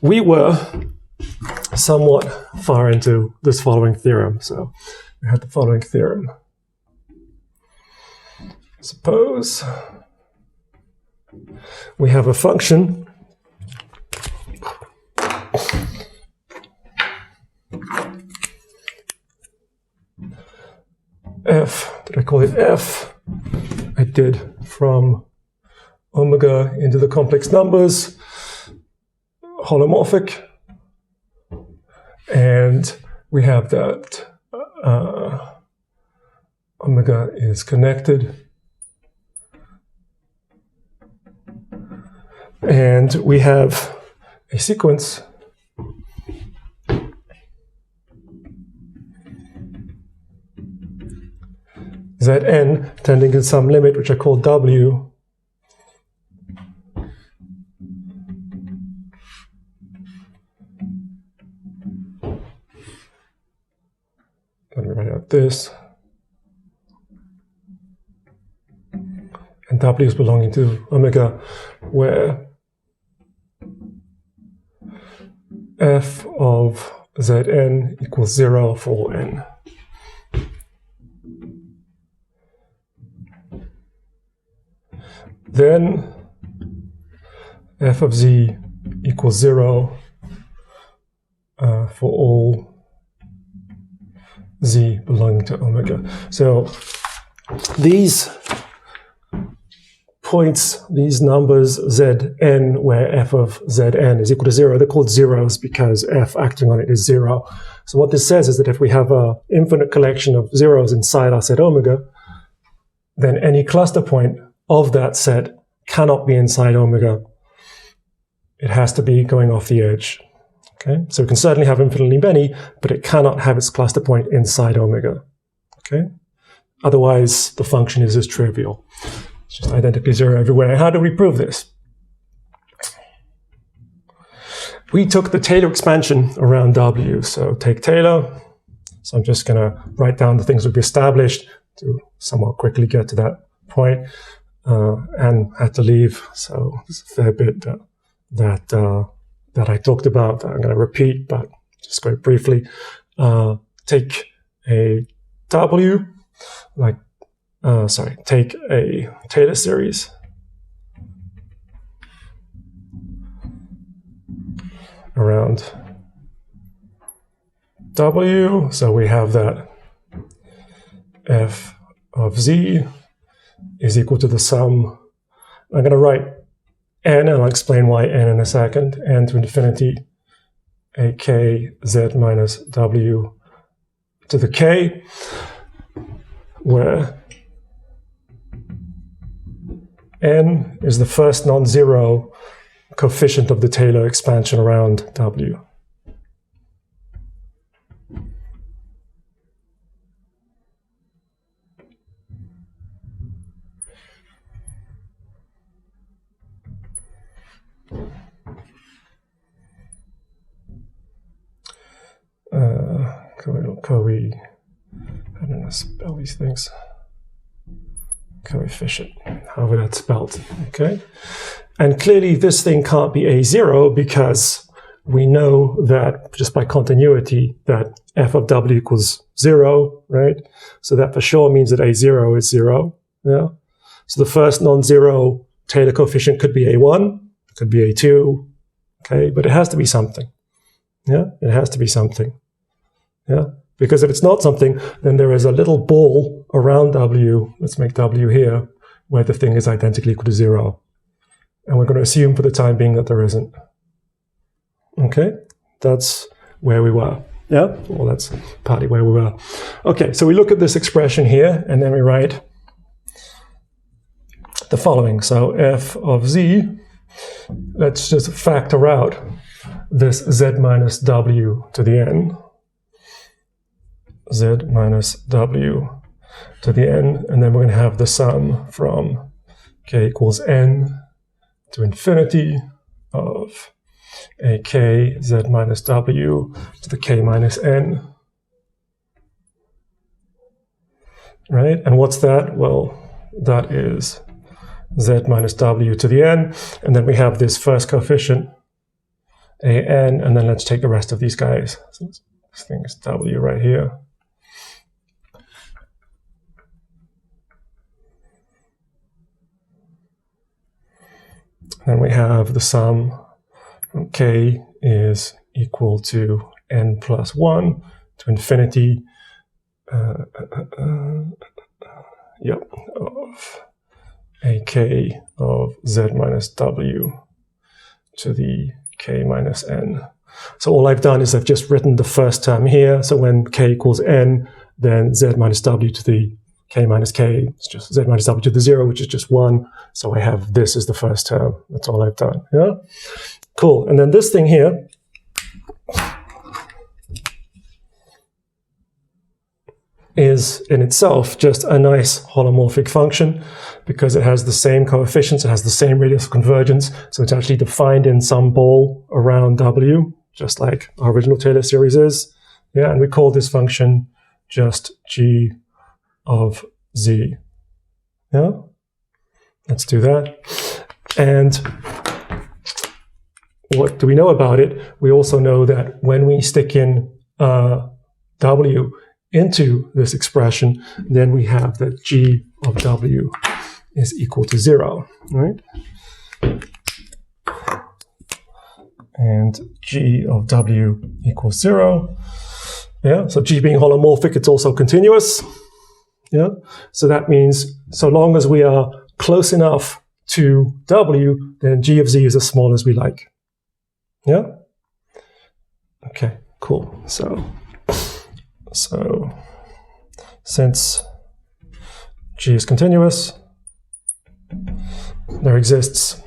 We were somewhat far into this following theorem, so we had the following theorem. Suppose we have a function f, did I call it f? I did, from omega into the complex numbers, holomorphic, and we have that omega is connected, and we have a sequence Zn tending to some limit which I call W, let me write out this, and W is belonging to omega, where f of Zn equals 0 for n. Then f of z equals 0 for all z belonging to omega. So these points, these numbers Zn, where f of Zn is equal to 0, they're called zeros because f acting on it is 0. So what this says is that if we have an infinite collection of zeros inside our set omega, then any cluster point of that set cannot be inside omega. It has to be going off the edge. Okay, so we can certainly have infinitely many, but it cannot have its cluster point inside omega. Okay, otherwise the function is just trivial. It's just identically 0 everywhere. How do we prove this? We took the Taylor expansion around W. So take Taylor. So I'm just going to write down the things we've established to somewhat quickly get to that point. And had to leave, so there's a fair bit that I talked about that I'm going to repeat, but just quite briefly. Take a W, take a Taylor series around W, so we have that f of z is equal to the sum. I'm going to write n, and I'll explain why n in a second, n to infinity a k z minus w to the k, where n is the first non-zero coefficient of the Taylor expansion around W. I don't know, spell these things. Coefficient, however that's spelled, okay? And clearly this thing can't be A0 because we know that just by continuity that f of W equals 0, right? So that for sure means that A0 is 0, yeah? So the first non-zero Taylor coefficient could be A1, could be A2, okay? But it has to be something, yeah? It has to be something, yeah? Because if it's not something, then there is a little ball around W, let's make W here, where the thing is identically equal to 0. And we're going to assume for the time being that there isn't. Okay, that's where we were. Yeah, well, that's partly where we were. Okay, so we look at this expression here, and then we write the following. So f of z, let's just factor out this z minus w to the n. Z minus w to the n, and then we're going to have the sum from k equals n to infinity of a k z minus w to the k minus n. Right? And what's that? Well, that is z minus w to the n, and then we have this first coefficient an, and then let's take the rest of these guys. So this thing is w right here. Then we have the sum from k is equal to n plus 1 to infinity of ak of z minus w to the k minus n. So all I've done is I've just written the first term here. So when k equals n, then z minus w to the k minus k, it's just z minus w to the 0, which is just 1. So I have this as the first term. That's all I've done. Yeah? Cool. And then this thing here is in itself just a nice holomorphic function because it has the same coefficients, it has the same radius of convergence, so it's actually defined in some ball around w, just like our original Taylor series is. Yeah, and we call this function just g of z. Yeah, let's do that. And what do we know about it? We also know that when we stick in w into this expression, then we have that g of w is equal to 0, right? And g of w equals 0. Yeah, so g being holomorphic, it's also continuous. Yeah, so that means so long as we are close enough to w, then g of z is as small as we like. Yeah? Okay, cool. So since g is continuous, there exists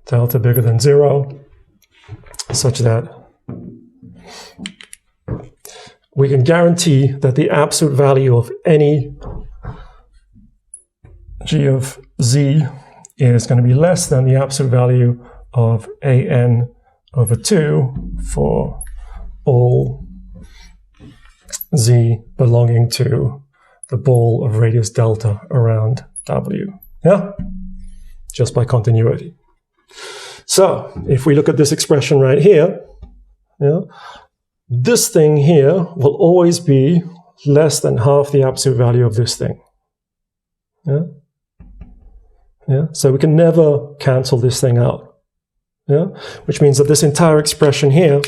delta bigger than 0, such that we can guarantee that the absolute value of any g of z is going to be less than the absolute value of an over 2 for all z belonging to the ball of radius delta around w. Yeah? Just by continuity. So, if we look at this expression right here, yeah, this thing here will always be less than half the absolute value of this thing. Yeah? Yeah? So we can never cancel this thing out. Yeah? Which means that this entire expression here,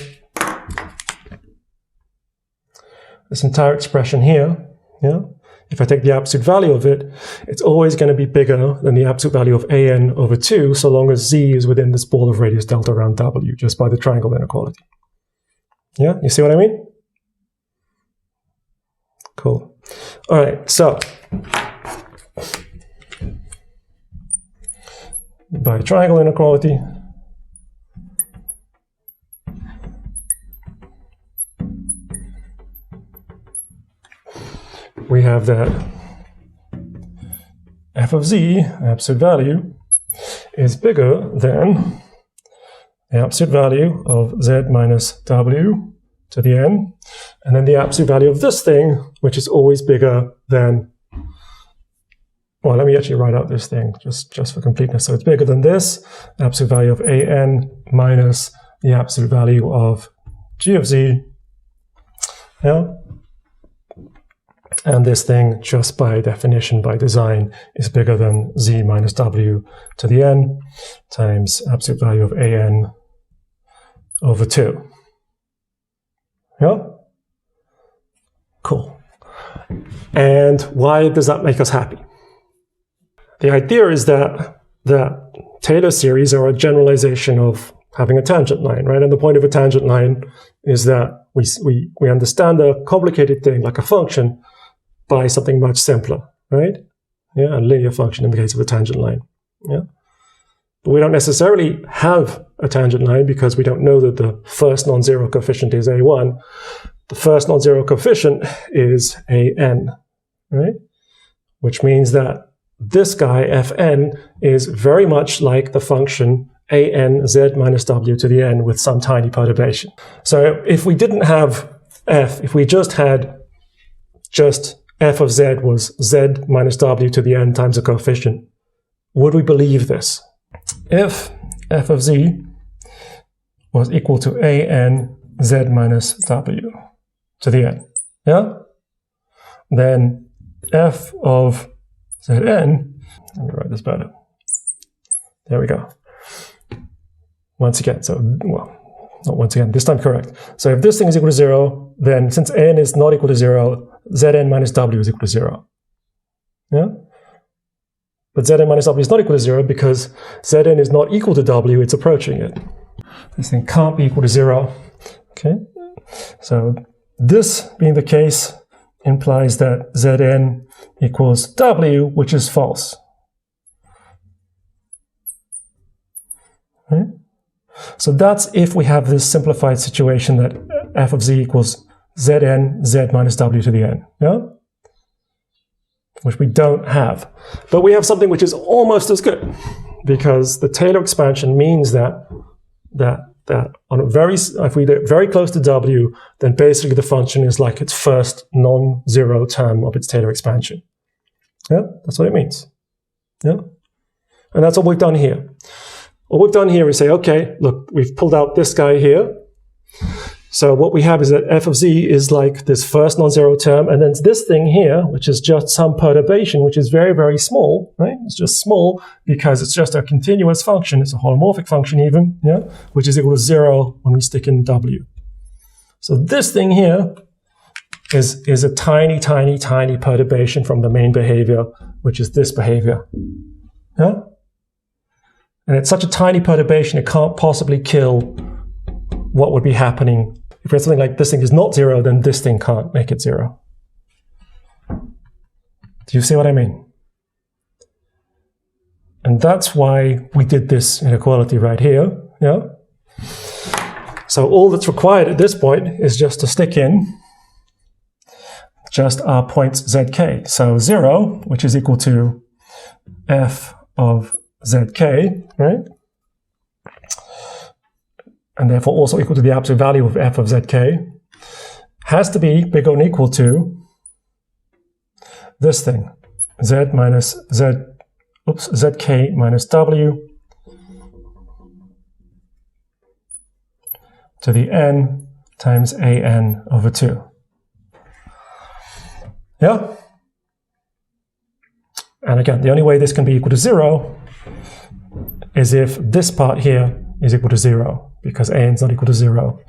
yeah, if I take the absolute value of it, it's always going to be bigger than the absolute value of an over 2, so long as z is within this ball of radius delta around w, just by the triangle inequality. Yeah, you see what I mean? Cool. All right, so by triangle inequality, we have that f of z, absolute value, is bigger than the absolute value of z minus w to the n, and then the absolute value of this thing, which is always bigger than, well, let me actually write out this thing just for completeness. So it's bigger than this, absolute value of an minus the absolute value of g of z. Yeah? And this thing, just by definition, by design, is bigger than z minus w to the n times absolute value of an over 2. Yeah? Cool. And why does that make us happy? The idea is that the Taylor series are a generalization of having a tangent line, right? And the point of a tangent line is that we understand a complicated thing like a function by something much simpler, right? Yeah, a linear function in the case of a tangent line. Yeah, but we don't necessarily have a tangent line because we don't know that the first non-zero coefficient is a1. The first non-zero coefficient is an, right? Which means that this guy, fn, is very much like the function an z minus w to the n with some tiny perturbation. So if we didn't have f, if we just had f of z was z minus w to the n times a coefficient, would we believe this? If f of z was equal to an z minus w to the n, yeah? Then f of zn, let me write this better. There we go. Once again, so, well, not once again, this time correct. So if this thing is equal to 0, then since n is not equal to 0, zn minus w is equal to 0. Yeah? But zn minus w is not equal to 0 because zn is not equal to w, it's approaching it. This thing can't be equal to 0. Okay? So this being the case implies that zn equals w, which is false. Okay? So that's if we have this simplified situation that f of z equals zn, z minus w to the n. Yeah? Which we don't have. But we have something which is almost as good, because the Taylor expansion means that on if we get very close to w, then basically the function is like its first non-zero term of its Taylor expansion. Yeah, that's what it means. Yeah, and that's what we've done here. What we've done here is say, okay, look, we've pulled out this guy here. So what we have is that f of z is like this first non-zero term, and then this thing here, which is just some perturbation, which is very, very small, right? It's just small because it's just a continuous function. It's a holomorphic function even, yeah, which is equal to 0 when we stick in w. So this thing here is a tiny, tiny, tiny perturbation from the main behavior, which is this behavior, yeah? And it's such a tiny perturbation, it can't possibly kill what would be happening. If we have something like this thing is not 0, then this thing can't make it 0. Do you see what I mean? And that's why we did this inequality right here. Yeah. So all that's required at this point is just to stick in just our points zk. So 0, which is equal to f of zk, right? And therefore also equal to the absolute value of f of zk, has to be bigger than or equal to this thing, zk minus w to the n times an over 2. Yeah? And again, the only way this can be equal to 0 is if this part here is equal to 0, because an is not equal to 0.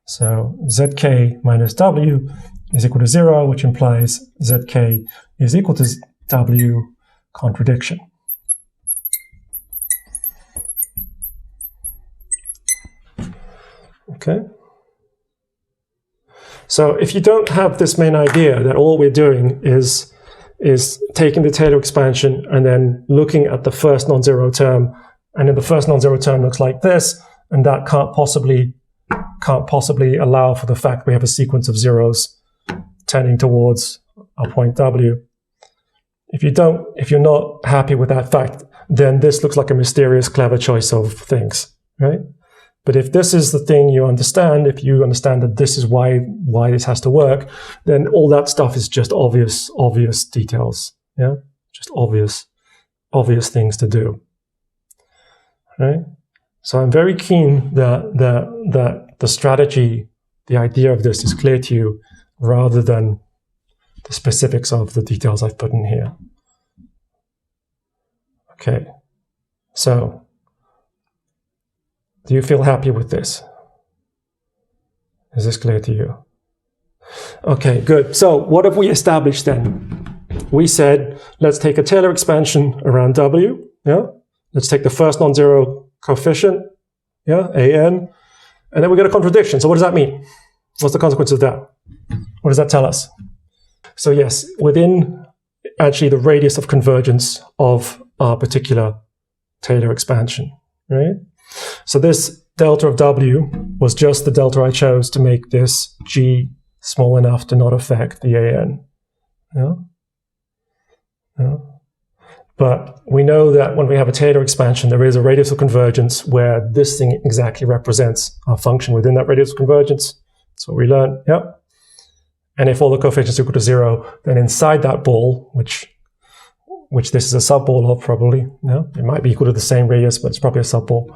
So zk minus w is equal to 0, which implies zk is equal to w contradiction. Okay. So if you don't have this main idea that all we're doing is taking the Taylor expansion and then looking at the first non-zero term, and then the first non-zero term looks like this, and that can't possibly allow for the fact we have a sequence of zeros tending towards our point w. If you're not happy with that fact, then this looks like a mysterious, clever choice of things, right? But if this is the thing you understand, if you understand that this is why this has to work, then all that stuff is just obvious details, yeah? Just obvious things to do, right? So I'm very keen that the strategy, the idea of this is clear to you, rather than the specifics of the details I've put in here. Okay, so do you feel happy with this? Is this clear to you? Okay, good. So what have we established then? We said, let's take a Taylor expansion around W, yeah? Let's take the first non-zero coefficient, yeah, an, and then we get a contradiction. So what does that mean? What's the consequence of that? What does that tell us? So yes, within actually the radius of convergence of our particular Taylor expansion, right? So this delta of W was just the delta I chose to make this G small enough to not affect the AN. Yeah? Yeah. But we know that when we have a Taylor expansion, there is a radius of convergence where this thing exactly represents our function within that radius of convergence. That's what we learned, yeah? And if all the coefficients are equal to 0, then inside that ball, which which this is a subball of probably. No? It might be equal to the same radius, but it's probably a subball.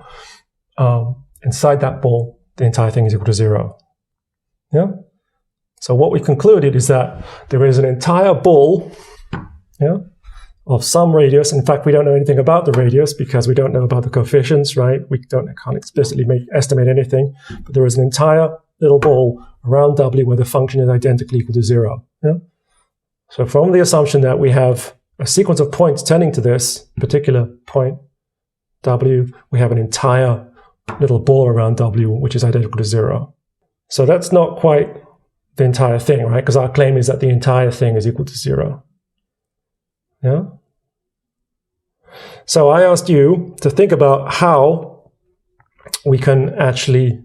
Inside that ball, the entire thing is equal to 0. Yeah? So what we concluded is that there is an entire ball, yeah, of some radius. In fact, we don't know anything about the radius because we don't know about the coefficients, right? We can't explicitly estimate anything, but there is an entire little ball around W where the function is identically equal to 0. Yeah? So from the assumption that we have a sequence of points tending to this particular point, W, we have an entire little ball around W which is identical to 0. So that's not quite the entire thing, right? Because our claim is that the entire thing is equal to 0. Yeah? So I asked you to think about how we can actually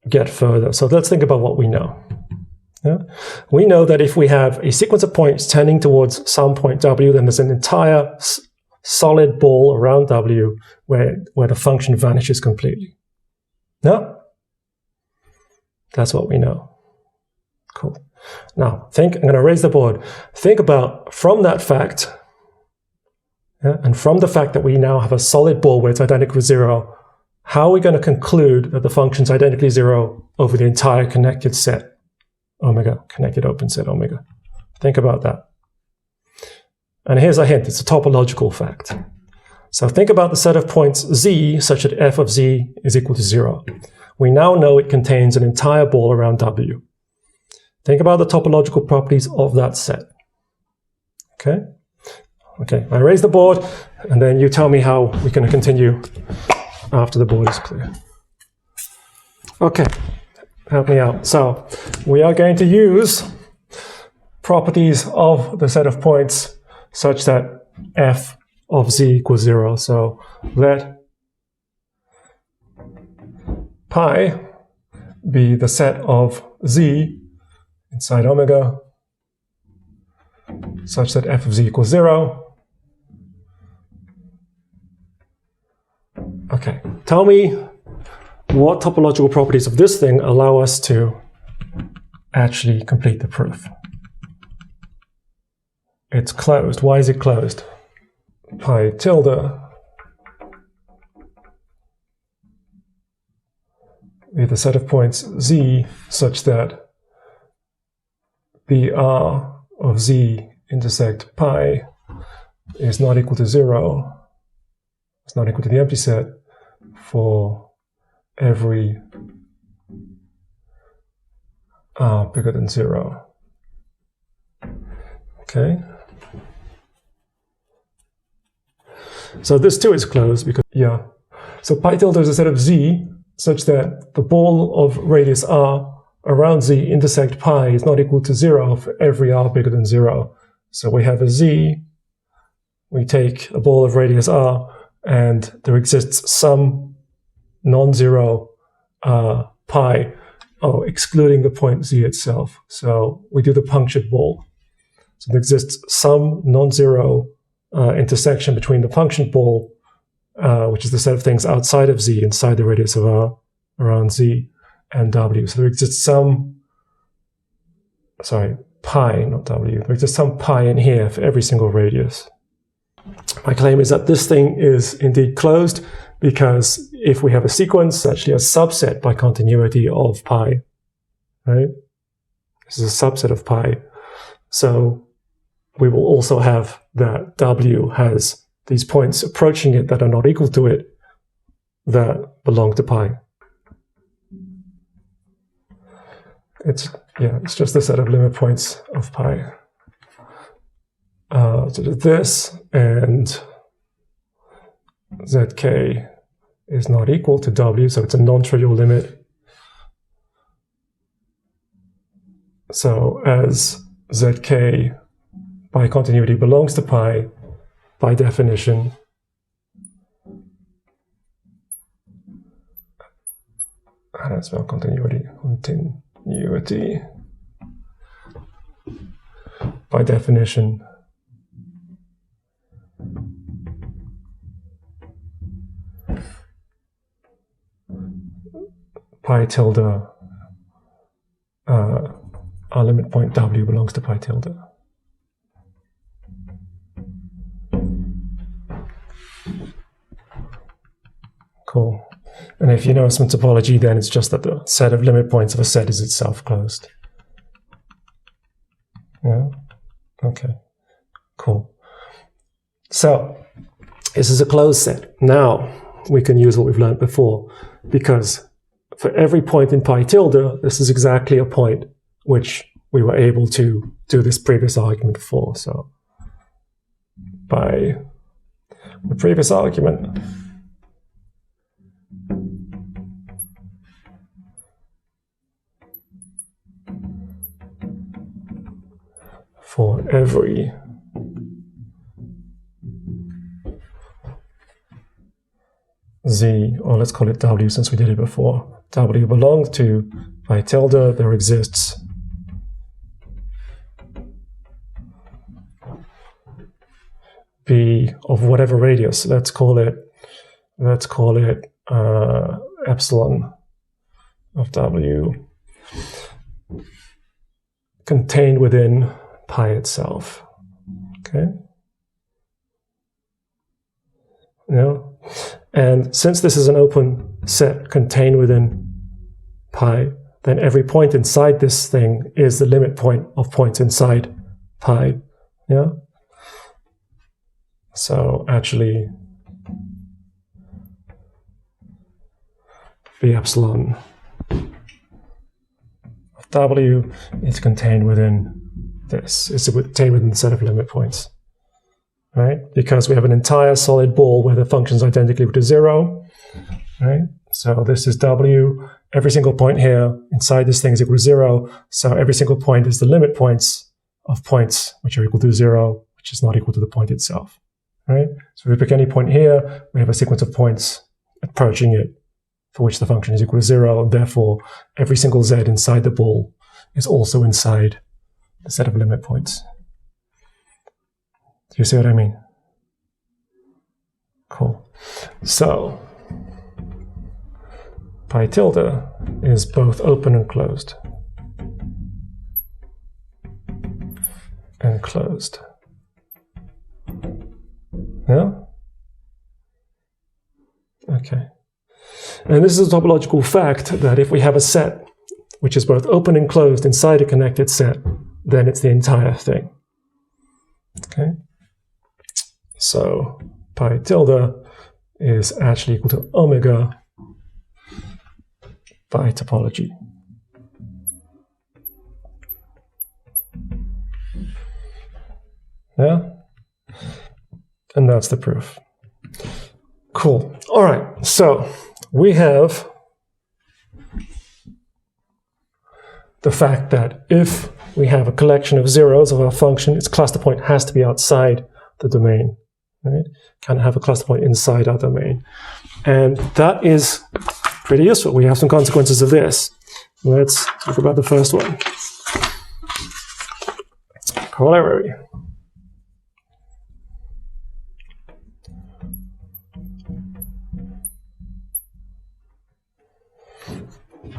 get further. So let's think about what we know. Yeah? We know that if we have a sequence of points tending towards some point W, then there's an entire solid ball around W where the function vanishes completely. Yeah? That's what we know. Cool. Now, I'm going to raise the board. Think about, from that fact, yeah, and from the fact that we now have a solid ball where it's identical to 0, how are we going to conclude that the function's identically 0 over the entire connected set omega, connected open set omega? Think about that. And here's a hint. It's a topological fact. So think about the set of points Z such that f of Z is equal to 0. We now know it contains an entire ball around W. Think about the topological properties of that set. Okay? Okay, I raise the board, and then you tell me how we're going to continue after the board is clear. Okay, help me out. So we are going to use properties of the set of points such that f of Z equals 0. So let pi be the set of Z inside omega such that f of Z equals 0. Okay, tell me what topological properties of this thing allow us to actually complete the proof. It's closed. Why is it closed? Pi tilde with a set of points Z such that BR of Z intersect pi is not equal to 0. It's not equal to the empty set for every r bigger than 0. Okay. So this too is closed because, yeah. So pi tilde is a set of Z such that the ball of radius r around Z intersect pi is not equal to 0 for every r bigger than 0. So we have a Z, we take a ball of radius r, and there exists some non-zero pi, excluding the point Z itself. So we do the punctured ball. So there exists some non-zero intersection between the punctured ball, which is the set of things outside of Z, inside the radius of R, around Z, and W. So there exists some, pi, not W. There exists some pi in here for every single radius. My claim is that this thing is indeed closed because if we have a sequence, it's actually a subset by continuity of pi, right? This is a subset of pi. So we will also have that W has these points approaching it that are not equal to it that belong to pi. It's just a set of limit points of pi. So this and zk is not equal to W, so it's a non-trivial limit. So as zk by continuity belongs to pi, by definition, how do I spell continuity? Continuity. By definition, pi tilde, our limit point W belongs to pi tilde. Cool. And if you know some topology, then it's just that the set of limit points of a set is itself closed. Yeah? Okay. Cool. So, this is a closed set. Now, we can use what we've learned before, because for every point in pi tilde, this is exactly a point which we were able to do this previous argument for. So, by the previous argument, for every z, or let's call it w since we did it before, w belongs to pi tilde, there exists b of whatever radius. Let's call it epsilon of w contained within pi itself. Okay. Yeah. And since this is an open set contained within pi, then every point inside this thing is the limit point of points inside pi. Yeah. So actually, b epsilon of w is contained within this. It's contained within the set of limit points, right? Because we have an entire solid ball where the function is identically equal to 0, right? So this is w. Every single point here inside this thing is equal to 0. So every single point is the limit points of points which are equal to 0, which is not equal to the point itself, right? So if we pick any point here, we have a sequence of points approaching it for which the function is equal to 0, and therefore every single z inside the ball is also inside the set of limit points. Do you see what I mean? Cool. So, pi tilde is both open and closed. And closed. Yeah? Okay. And this is a topological fact that if we have a set which is both open and closed inside a connected set, then it's the entire thing. Okay? So pi tilde is actually equal to omega by topology. Yeah? And that's the proof. Cool. All right. So we have the fact that if we have a collection of zeros of our function, its cluster point has to be outside the domain. Right? Can't have a cluster point inside our domain. And that is pretty useful. We have some consequences of this. Let's talk about the first one. Corollary.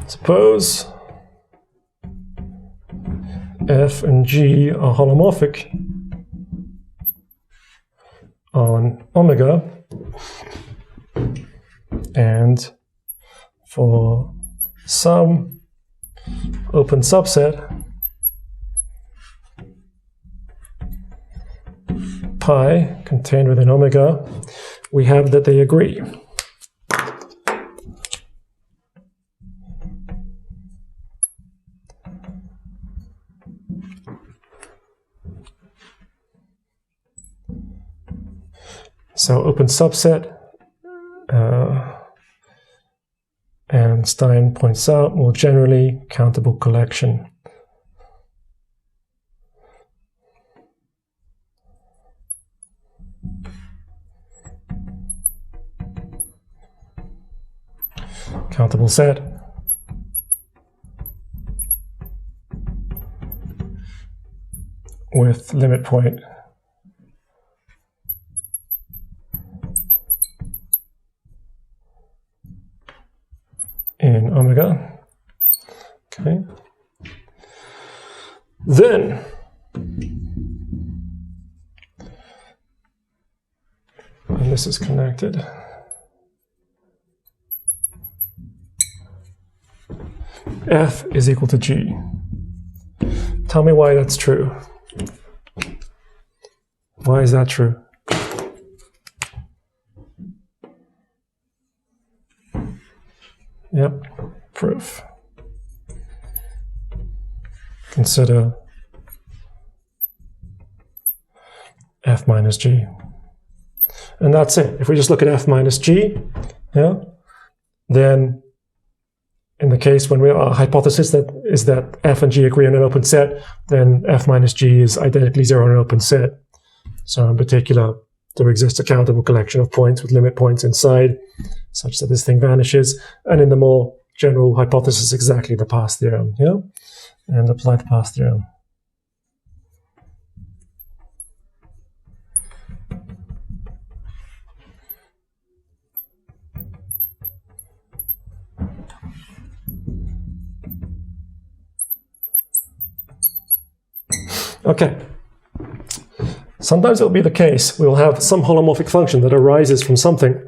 Suppose f and g are holomorphic on omega, and for some open subset pi contained within omega, we have that they agree. So open subset, and Stein points out more generally countable collection. Countable set. With limit point in omega. Okay. Then and this is connected. f is equal to g. Tell me why that's true. Why is that true? Yep, proof. Consider f minus g. And that's it. If we just look at f minus g, yeah, then in the case when our hypothesis is that f and g agree on an open set, then f minus g is identically zero on an open set. So in particular, there exists a countable collection of points with limit points inside, such that this thing vanishes. And in the more general hypothesis, exactly the path theorem, yeah? And apply the path theorem. Okay. Sometimes it will be the case we will have some holomorphic function that arises from something.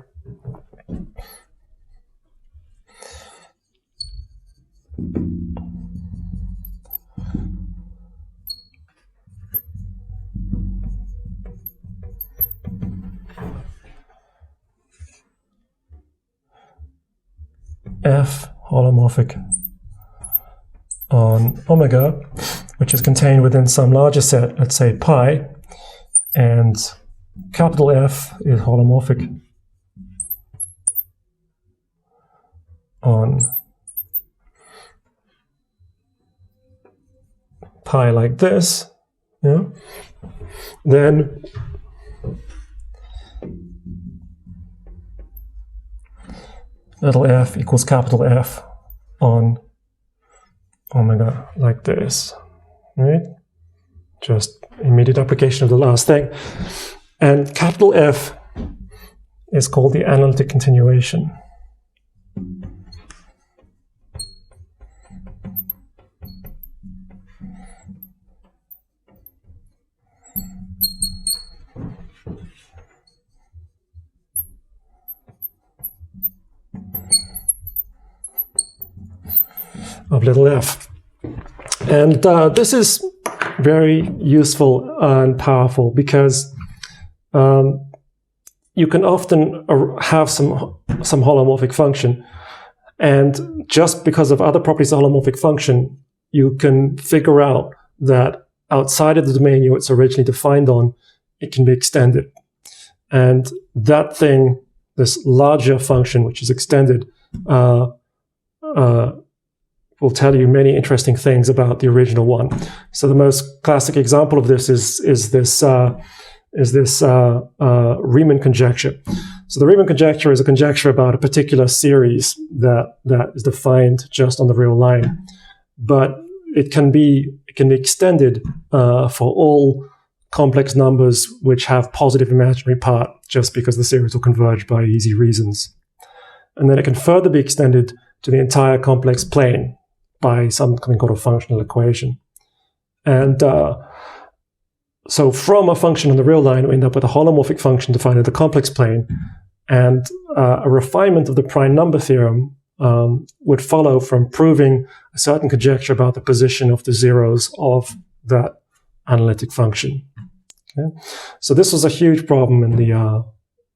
F holomorphic on omega, which is contained within some larger set, let's say pi, and capital F is holomorphic on pi like this, yeah? Then little f equals capital F on omega like this, right? Just immediate application of the last thing. And capital F is called the analytic continuation. Of little f. And this is very useful and powerful because you can often have some holomorphic function, and just because of other properties of holomorphic function, you can figure out that outside of the domain it's originally defined on, it can be extended. And that thing, this larger function which is extended, will tell you many interesting things about the original one. So the most classic example of this is this Riemann conjecture. So the Riemann conjecture is a conjecture about a particular series that is defined just on the real line, but it can be extended for all complex numbers which have positive imaginary part, just because the series will converge by easy reasons. And then it can further be extended to the entire complex plane by something called a functional equation. And so from a function on the real line, we end up with a holomorphic function defined in the complex plane, and a refinement of the prime number theorem would follow from proving a certain conjecture about the position of the zeros of that analytic function. Okay? So this was a huge problem in the,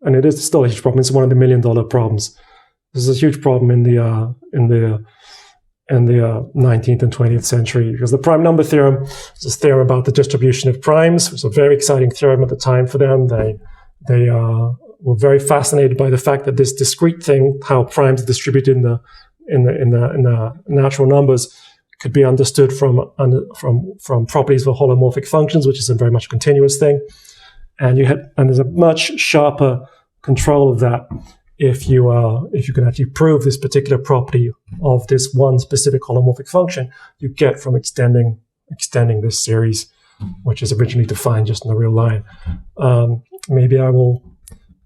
and it is still a huge problem. It's one of the $1 million problems. This is a huge problem in the 19th and 20th century, because the prime number theorem is a theorem about the distribution of primes. It was a very exciting theorem at the time for them. They were very fascinated by the fact that this discrete thing, how primes are distributed in the natural numbers, could be understood from properties of holomorphic functions, which is a very much continuous thing. And there's a much sharper control of that if you can actually prove this particular property of this one specific holomorphic function you get from extending this series, which is originally defined just in the real line. Maybe I will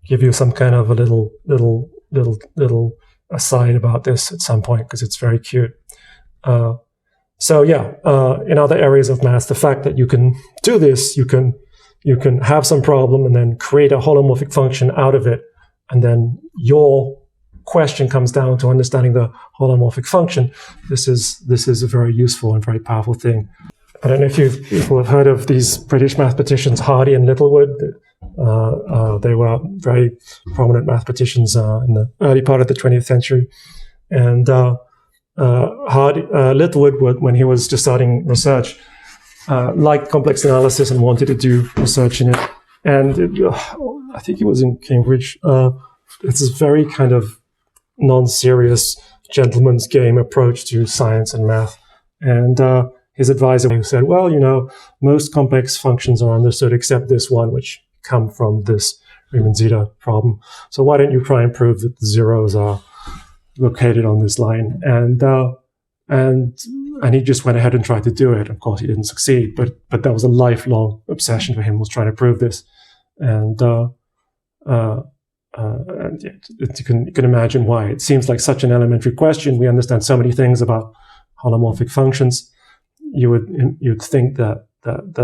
give you some kind of a little aside about this at some point, because it's very cute. So yeah, in other areas of math, the fact that you can do this, you can have some problem and then create a holomorphic function out of it, and then your question comes down to understanding the holomorphic function, this is a very useful and very powerful thing. I don't know if people have heard of these British mathematicians, Hardy and Littlewood. They were very prominent mathematicians in the early part of the 20th century. And Littlewood, when he was just starting research, liked complex analysis and wanted to do research in it. And I think he was in Cambridge. It's this very kind of non-serious gentleman's game approach to science and math. And his advisor said, well, most complex functions are understood except this one, which come from this Riemann zeta problem. So why don't you try and prove that the zeros are located on this line? And he just went ahead and tried to do it. Of course, he didn't succeed, but that was a lifelong obsession for him, was trying to prove this. And you can imagine why. It seems like such an elementary question. We understand so many things about holomorphic functions. You'd think that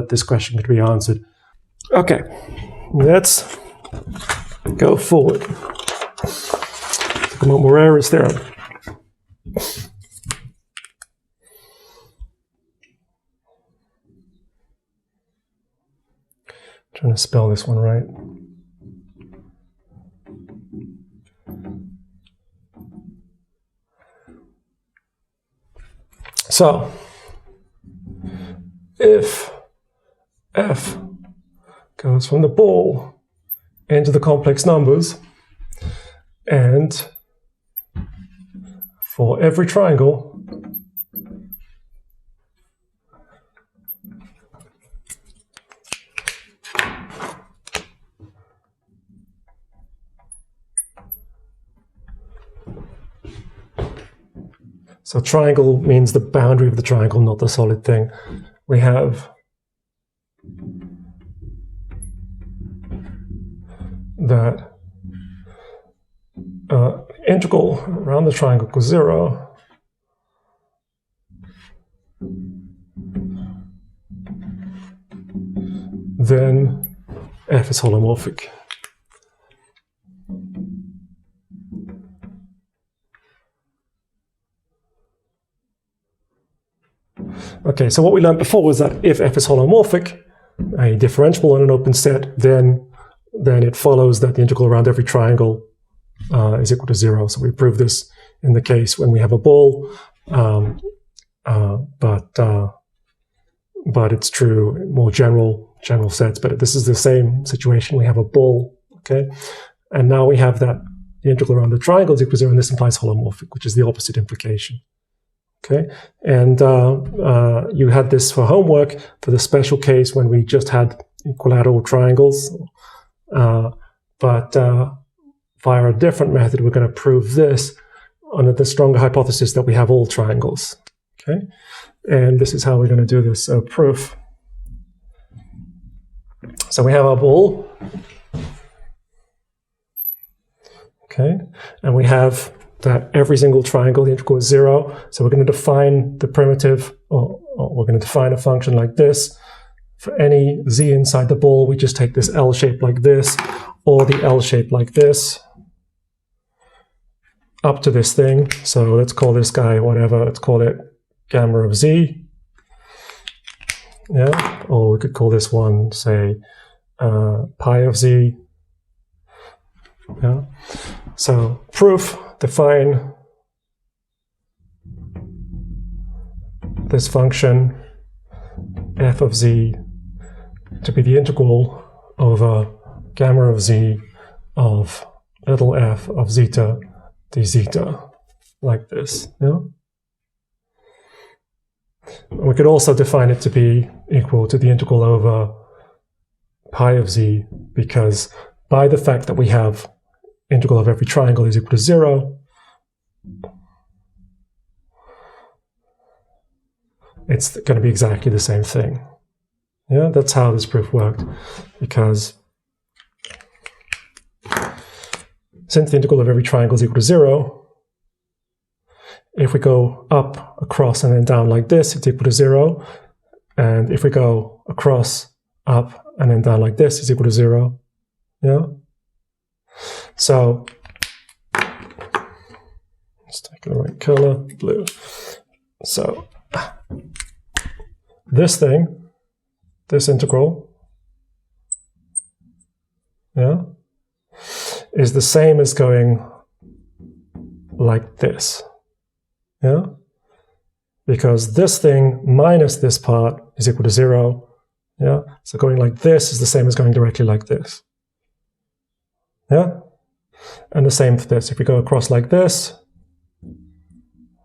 this question could be answered. Okay, let's go forward. Talk about Morera's theorem. Trying to spell this one right. So, if f goes from the ball into the complex numbers, and for every triangle so triangle means the boundary of the triangle, not the solid thing. We have that integral around the triangle equals 0. Then f is holomorphic. Okay, so what we learned before was that if f is holomorphic, a differentiable on an open set, then it follows that the integral around every triangle is equal to 0. So we prove this in the case when we have a ball, but it's true in more general sets. But this is the same situation. We have a ball, okay, and now we have that the integral around the triangle is equal to 0, and this implies holomorphic, which is the opposite implication. Okay, and you had this for homework for the special case when we just had equilateral triangles, but via a different method, we're going to prove this under the stronger hypothesis that we have all triangles. Okay, and this is how we're going to do this. So proof. So we have our ball. Okay, and we have that every single triangle, the integral is 0. So we're going to define the primitive, or we're going to define a function like this. For any z inside the ball, we just take this L shape like this, or the L shape like this, up to this thing. So let's call this guy whatever. Let's call it gamma of z. Yeah, or we could call this one, say, pi of z. Yeah. So proof. Define this function f of z to be the integral over gamma of z of little f of zeta d zeta, like this. Yeah? We could also define it to be equal to the integral over pi of z, because by the fact that we have integral of every triangle is equal to 0, it's going to be exactly the same thing. Yeah, that's how this proof worked, because since the integral of every triangle is equal to 0, if we go up, across, and then down like this, it's equal to 0. And if we go across, up, and then down like this, it's equal to 0. Yeah? So Let's take the right color, blue. So this thing, this integral, yeah, is the same as going like this, yeah? Because this thing minus this part is equal to 0, yeah? So going like this is the same as going directly like this, yeah? And the same for this. If we go across like this,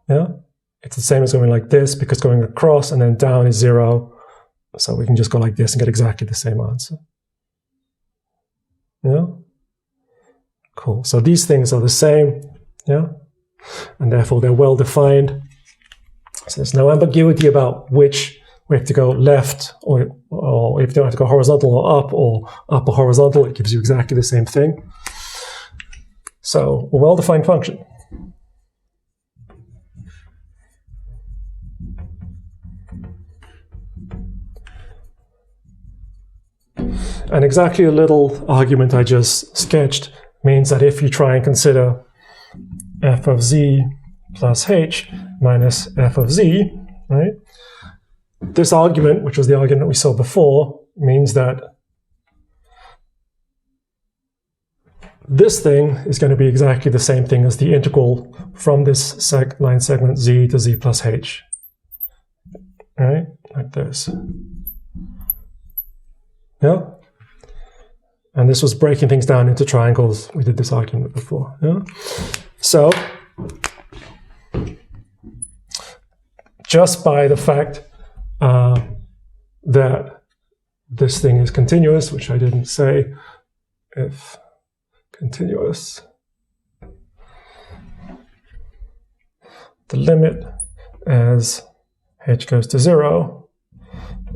yeah, it's the same as going like this, because going across and then down is 0. So we can just go like this and get exactly the same answer. Yeah? Cool. So these things are the same, yeah? And therefore they're well defined. So there's no ambiguity about which we have to go left, or if you don't have to go horizontal or up or horizontal, it gives you exactly the same thing. So a well-defined function. And exactly the little argument I just sketched means that if you try and consider f of z plus h minus f of z, right? This argument, which was the argument we saw before, means that this thing is going to be exactly the same thing as the integral from this line segment z to z plus h, right? Like this. Yeah? And this was breaking things down into triangles. We did this argument before. Yeah? So, just by the fact that this thing is continuous, which I didn't say, if continuous, the limit as h goes to 0,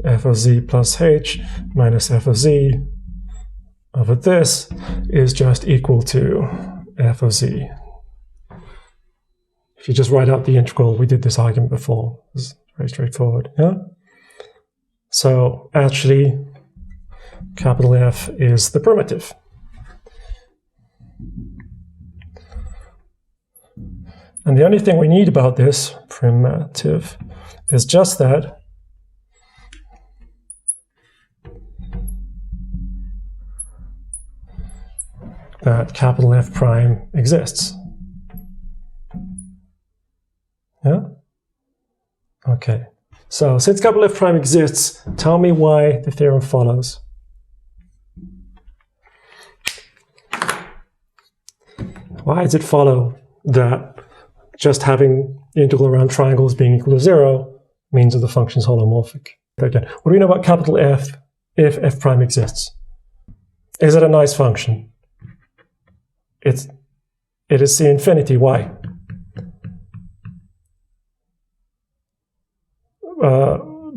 f of z plus h minus f of z over this is just equal to f of z. If you just write out the integral, we did this argument before. It's very straightforward, yeah? So actually, capital F is the primitive. And the only thing we need about this primitive is just that capital F prime exists. Yeah? Okay. So since capital F prime exists, tell me why the theorem follows. Why does it follow that just having the integral around triangles being equal to 0 means that the function is holomorphic? Again, what do we know about capital F if f prime exists? Is it a nice function? It is C infinity. Why?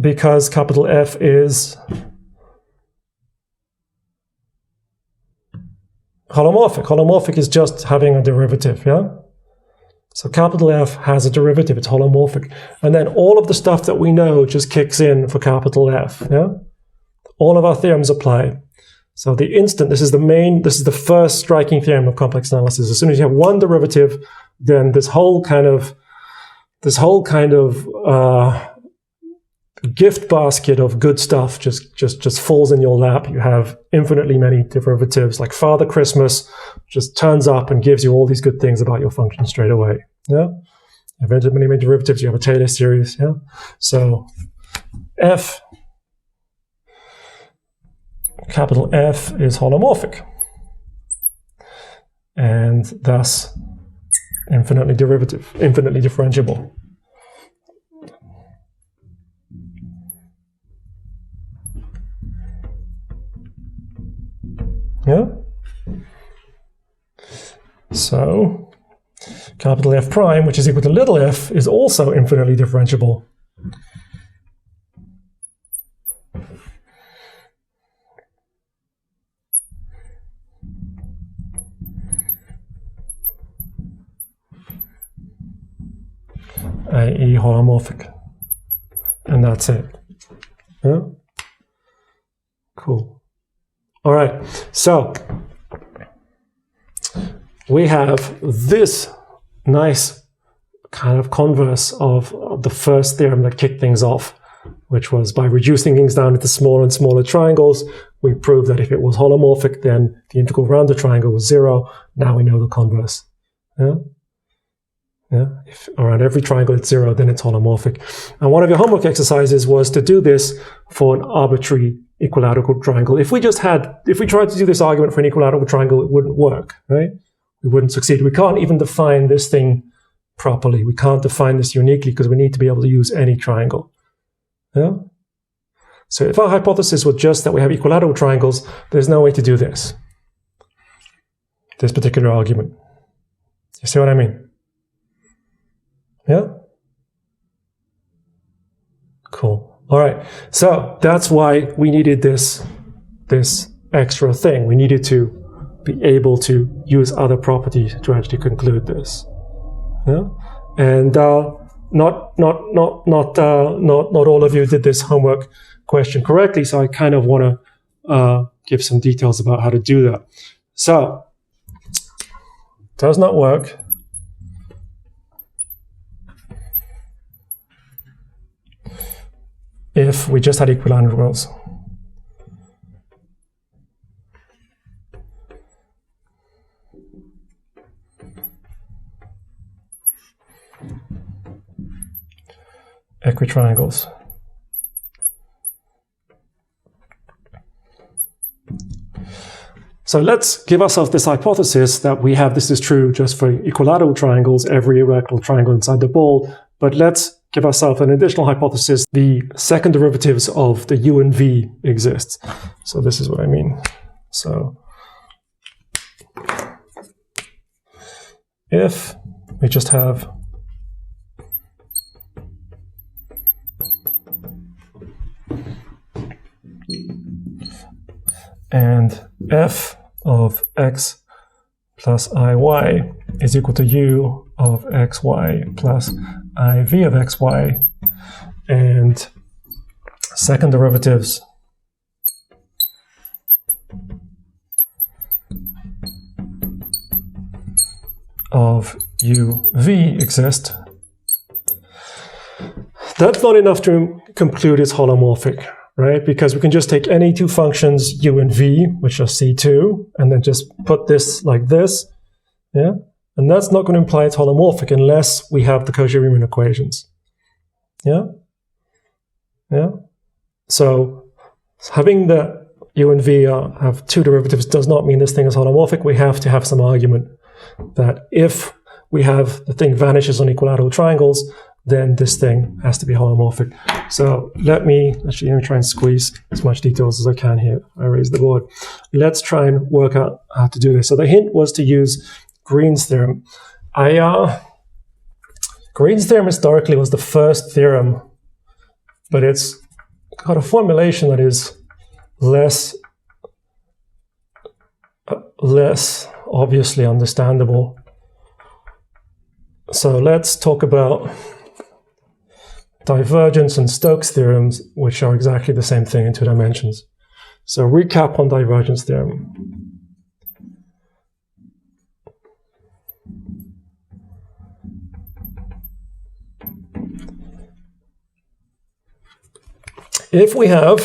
Because capital F is holomorphic. Holomorphic is just having a derivative, yeah? So capital F has a derivative, it's holomorphic. And then all of the stuff that we know just kicks in for capital F, yeah? All of our theorems apply. So the instant, this is the first striking theorem of complex analysis. As soon as you have one derivative, then this whole kind of gift basket of good stuff just falls in your lap. You have infinitely many derivatives, like Father Christmas just turns up and gives you all these good things about your function straight away. Yeah, you have infinitely many derivatives. You have a Taylor series. Yeah, so capital F is holomorphic, and thus infinitely differentiable. Yeah? So, capital F prime, which is equal to little f, is also infinitely differentiable. i.e. holomorphic. And that's it. Yeah? Cool. All right, so we have this nice kind of converse of the first theorem that kicked things off, which was by reducing things down into smaller and smaller triangles, we proved that if it was holomorphic, then the integral around the triangle was 0. Now we know the converse. Yeah? Yeah? If around every triangle it's 0, then it's holomorphic. And one of your homework exercises was to do this for an arbitrary equilateral triangle. If we tried to do this argument for an equilateral triangle, it wouldn't work, right? We wouldn't succeed. We can't even define this thing properly. We can't define this uniquely because we need to be able to use any triangle. Yeah? So if our hypothesis was just that we have equilateral triangles, there's no way to do this particular argument. You see what I mean? Yeah? Cool. All right. So that's why we needed this extra thing. We needed to be able to use other properties to actually conclude this. Yeah? And not all of you did this homework question correctly, so I kind of want to give some details about how to do that. So, does not work. If we just had equilaterals. Equitriangles. So let's give ourselves this hypothesis that we have this is true just for equilateral triangles, every equilateral triangle inside the ball, but let's give ourselves an additional hypothesis. The second derivatives of the u and v exists. So this is what I mean. So if we just have and f of x plus iy is equal to u of xy plus iv of xy, and second derivatives of uv exist, that's not enough to conclude it's holomorphic, right? Because we can just take any two functions, u and v, which are C2, and then just put this like this, yeah? And that's not going to imply it's holomorphic unless we have the Cauchy-Riemann equations, yeah? Yeah? So having the u and v have two derivatives does not mean this thing is holomorphic. We have to have some argument that if we have the thing vanishes on equilateral triangles, then this thing has to be holomorphic. So let me try and squeeze as much details as I can here. I raised the board. Let's try and work out how to do this. So the hint was to use Green's theorem. Green's theorem historically was the first theorem, but it's got a formulation that is less obviously understandable. So let's talk about divergence and Stokes theorems, which are exactly the same thing in two dimensions. So recap on divergence theorem. If we have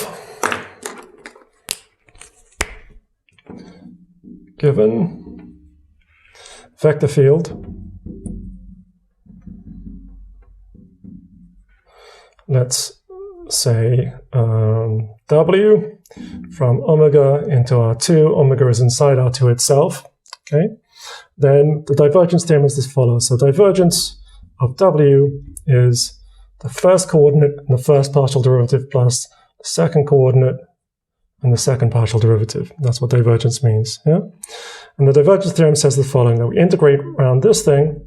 given vector field, let's say W from omega into R2, omega is inside R2 itself, okay? Then the divergence theorem is as follows. So divergence of W is the first coordinate and the first partial derivative plus the second coordinate and the second partial derivative. That's what divergence means, yeah? And the divergence theorem says the following, that we integrate around this thing.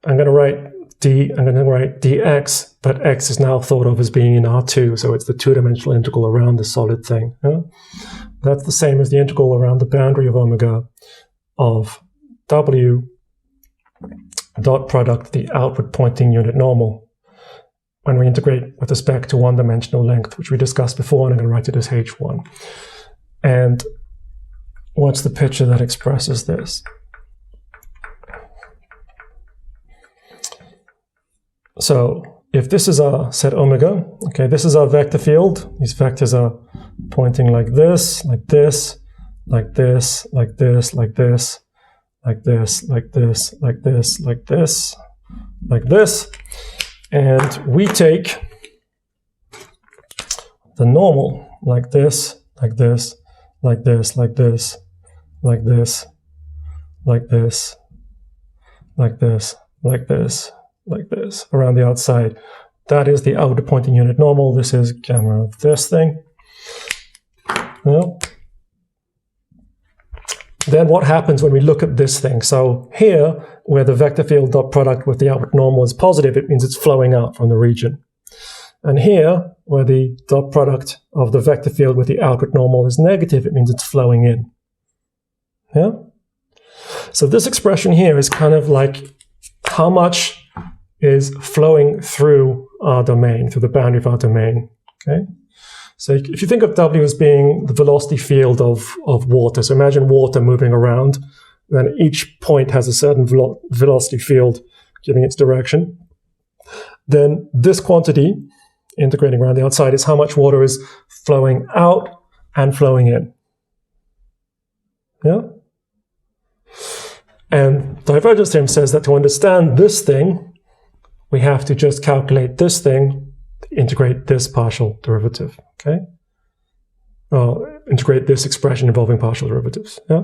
I'm going to write dx, but x is now thought of as being in R2, so it's the two-dimensional integral around the solid thing. Yeah? That's the same as the integral around the boundary of omega of W dot product the outward pointing unit normal when we integrate with respect to one-dimensional length, which we discussed before, and I'm going to write it as H1. And what's the picture that expresses this? So if this is our set omega, okay, this is our vector field. These vectors are pointing like this, like this, like this, like this, like this, like this, like this, like this, like this, like this. And we take the normal like this, like this, like this, like this, like this, like this, like this, like this, like this, around the outside. That is the outward pointing unit normal. This is gamma of this thing. Yeah. Then what happens when we look at this thing? So here, where the vector field dot product with the outward normal is positive, it means it's flowing out from the region. And here, where the dot product of the vector field with the outward normal is negative, it means it's flowing in. Yeah? So this expression here is kind of like how much is flowing through our domain, through the boundary of our domain. Okay? So if you think of W as being the velocity field of water, so imagine water moving around, then each point has a certain velocity field giving its direction. Then this quantity, integrating around the outside, is how much water is flowing out and flowing in. Yeah? And divergence theorem says that to understand this thing, we have to just calculate this thing, integrate this partial derivative, okay? Integrate this expression involving partial derivatives, yeah?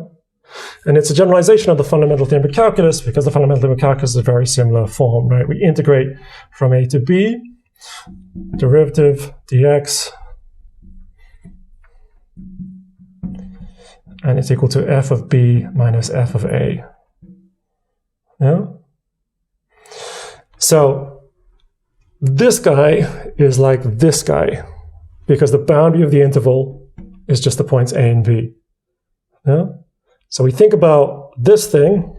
And it's a generalization of the fundamental theorem of calculus, because the fundamental theorem of calculus is a very similar form, right? We integrate from a to b, derivative dx, and it's equal to f of b minus f of a. Yeah? So this guy is like this guy, because the boundary of the interval is just the points a and b. Yeah? So we think about this thing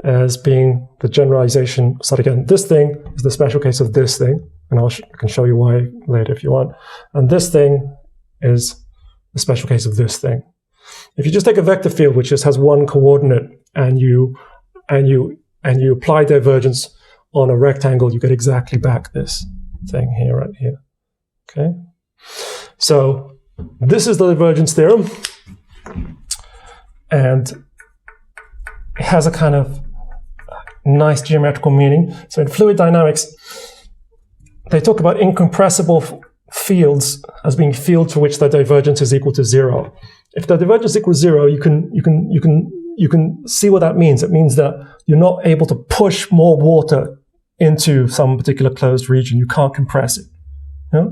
as being the generalization. So again, this thing is the special case of this thing, and I can show you why later if you want. And this thing is the special case of this thing. If you just take a vector field which just has one coordinate and you apply divergence on a rectangle, you get exactly back this thing here, right here. Okay? So this is the divergence theorem. And it has a kind of nice geometrical meaning. So in fluid dynamics, they talk about incompressible fields as being fields for which the divergence is equal to 0. If the divergence equals 0, you can see what that means. It means that you're not able to push more water into some particular closed region. You can't compress it. Yeah?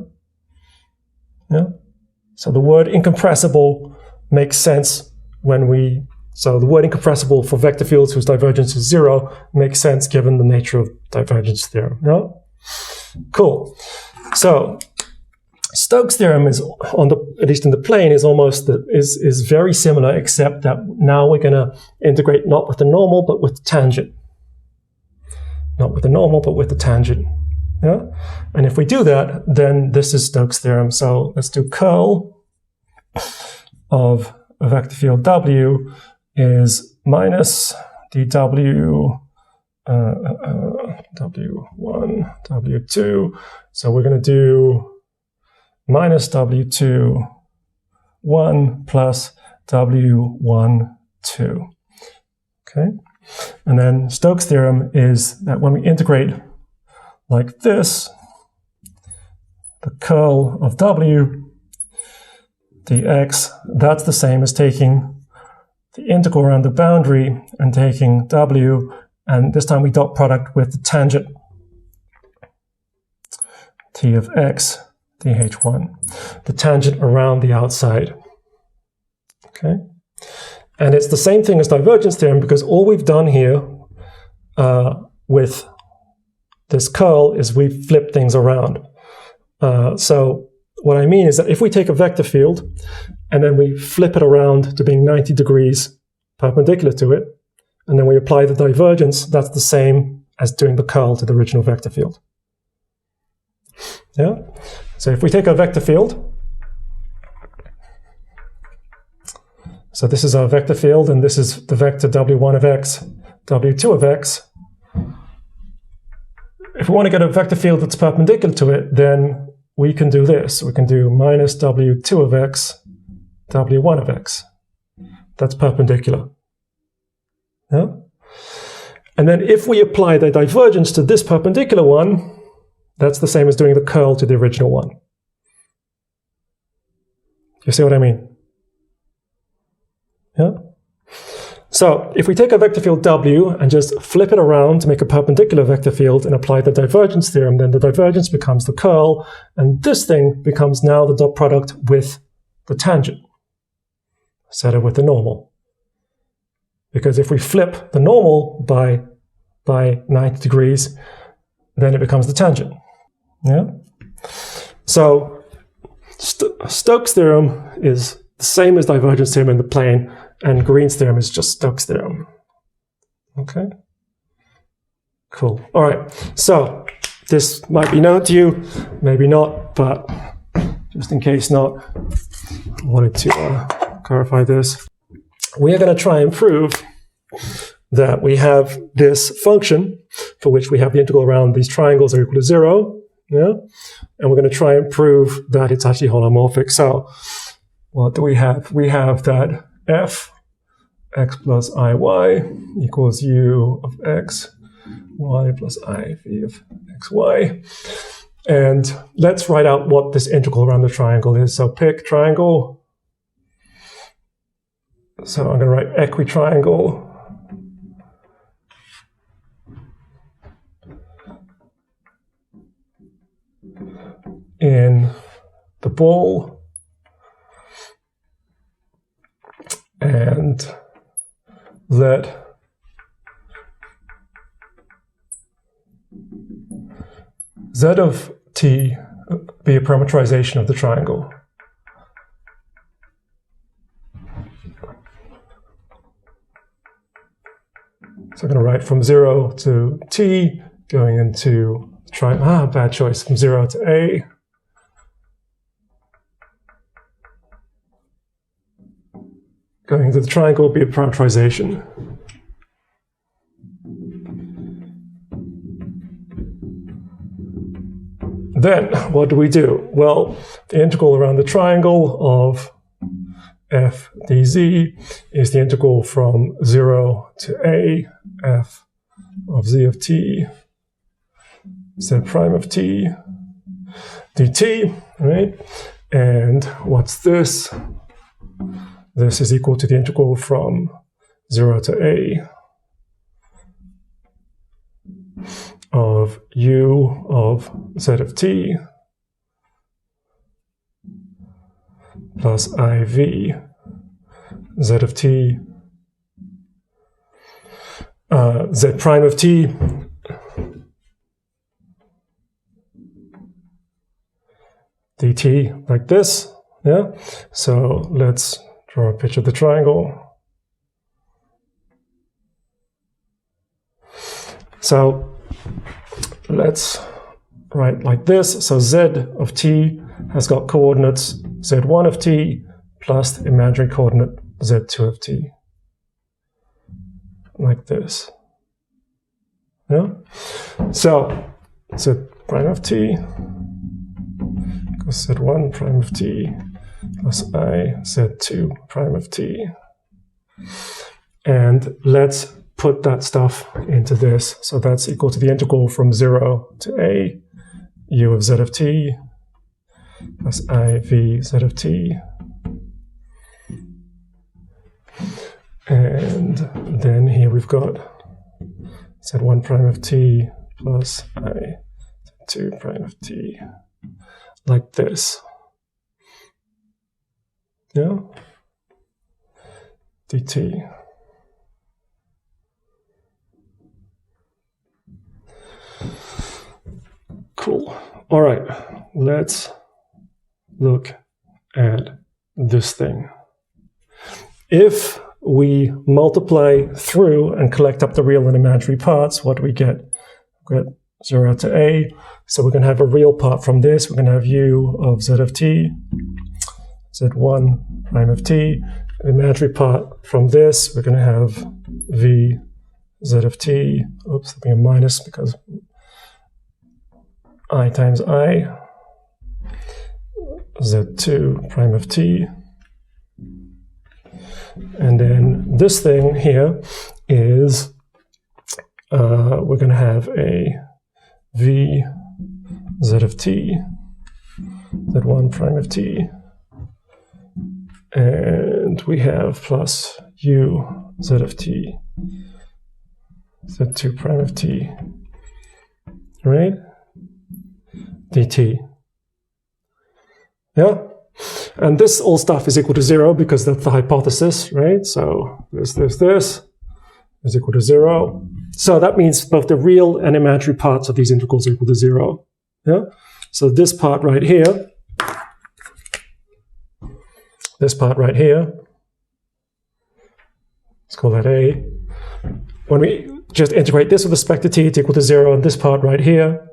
Yeah? So the word incompressible makes sense so the word incompressible for vector fields whose divergence is 0 makes sense given the nature of divergence theorem. Yeah? Cool. So Stokes' theorem is at least in the plane is very similar, except that now we're going to integrate not with the normal but with the tangent. Not with the normal but with the tangent. Yeah? And if we do that, then this is Stokes' theorem. So let's do curl of a vector field W is minus dW W1, W2. So we're going to do minus W2, 1 plus W1, 2. Okay? And then Stokes' theorem is that when we integrate like this, the curl of W dx, that's the same as taking the integral around the boundary and taking W, and this time we dot product with the tangent T of x dh1, the tangent around the outside. Okay? And it's the same thing as divergence theorem, because all we've done here with this curl is we've flipped things around. So what I mean is that if we take a vector field and then we flip it around to being 90 degrees perpendicular to it, and then we apply the divergence, that's the same as doing the curl to the original vector field. Yeah? So if we take a vector field, so this is our vector field, and this is the vector W1 of x, W2 of x, If we want to get a vector field that's perpendicular to it, then we can do this. We can do minus w2 of x, w1 of x. That's perpendicular. Yeah? And then if we apply the divergence to this perpendicular one, that's the same as doing the curl to the original one. You see what I mean? Yeah? So if we take a vector field W and just flip it around to make a perpendicular vector field and apply the divergence theorem, then the divergence becomes the curl, and this thing becomes now the dot product with the tangent instead of with the normal. Because if we flip the normal by 90 degrees, then it becomes the tangent. Yeah? So Stokes' theorem is the same as divergence theorem in the plane, and Green's theorem is just Stokes' theorem. Okay? Cool. All right. So this might be known to you, maybe not, but just in case not, I wanted to clarify this. We are going to try and prove that we have this function for which we have the integral around these triangles are equal to 0. Yeah? And we're going to try and prove that it's actually holomorphic. So what do we have? We have that f x plus iy equals u of x, y plus iv of xy. And let's write out what this integral around the triangle is. So pick triangle. So I'm going to write equitriangle. In the ball. And let z of t be a parametrization of the triangle. So I'm going to write from 0 to t, going into triangle. Bad choice. From 0 to a. Going into the triangle will be a parametrization. Then, what do we do? Well, the integral around the triangle of f dz is the integral from 0 to a f of z of t, z prime of t, dt, right? And what's this? This is equal to the integral from 0 to a of u of z of t plus iv z of t, z prime of t dt, like this. Yeah. So let's draw a picture of the triangle. So let's write like this. So z of t has got coordinates z1 of t plus the imaginary coordinate z2 of t. Like this. Yeah? So z prime of t equals z1 prime of t plus I z2 prime of t. And let's put that stuff into this. So that's equal to the integral from 0 to a u of z of t plus iv z of t. And then here we've got z1 prime of t plus I z2 prime of t, like this. Yeah? dt. Cool. All right, let's look at this thing. If we multiply through and collect up the real and imaginary parts, what do we get? We get 0 to a. So we're going to have a real part from this. We're going to have u of z of t, z1 prime of t. The imaginary part from this, we're going to have v z of t. Oops, there'll be a minus because I times I, z2 prime of t. And then this thing here is, we're going to have a v z of t, z1 prime of t, and we have plus u z of t, z2 prime of t, right? dt. Yeah? And this all stuff is equal to 0 because that's the hypothesis, right? So this is equal to 0. So that means both the real and imaginary parts of these integrals are equal to 0. Yeah? So this part right here, let's call that A. When we just integrate this with respect to t, it's equal to 0, and this part right here,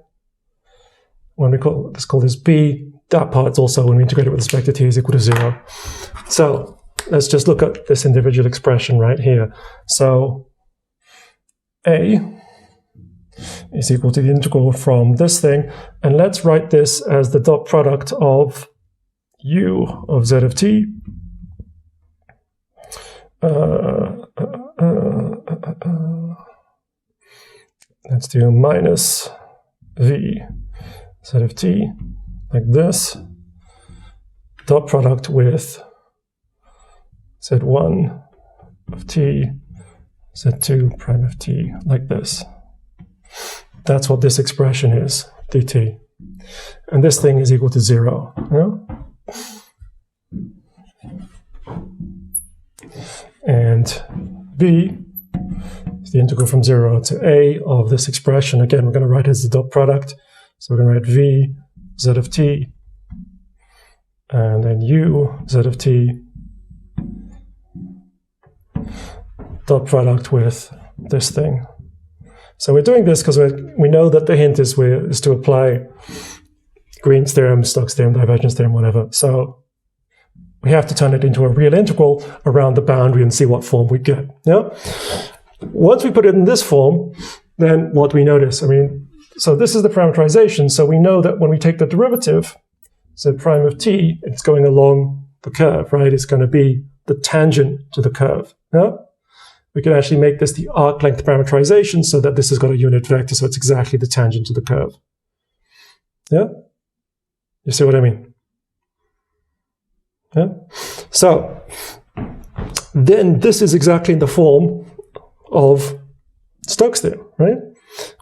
when we let's call this B, that part's also, when we integrate it with respect to t, is equal to 0. So let's just look at this individual expression right here. So A is equal to the integral from this thing, and let's write this as the dot product of u of z of t let's do minus v z of t, like this, dot product with z1 of t, z2 prime of t, like this. That's what this expression is, dt. And this thing is equal to 0. Yeah? And b is the integral from 0 to a of this expression. Again, we're going to write it as the dot product. So we're going to write v z of t, and then u z of t, dot product with this thing. So we're doing this because we know that the hint is to apply Green's theorem, Stokes theorem, divergence theorem, whatever. So we have to turn it into a real integral around the boundary and see what form we get. Yeah? Once we put it in this form, then what we notice, so this is the parameterization. So we know that when we take the derivative, z prime of t, it's going along the curve, right? It's going to be the tangent to the curve. Yeah? We can actually make this the arc length parameterization so that this has got a unit vector, so it's exactly the tangent to the curve. Yeah? You see what I mean? Yeah? So then this is exactly in the form of Stokes theorem, right?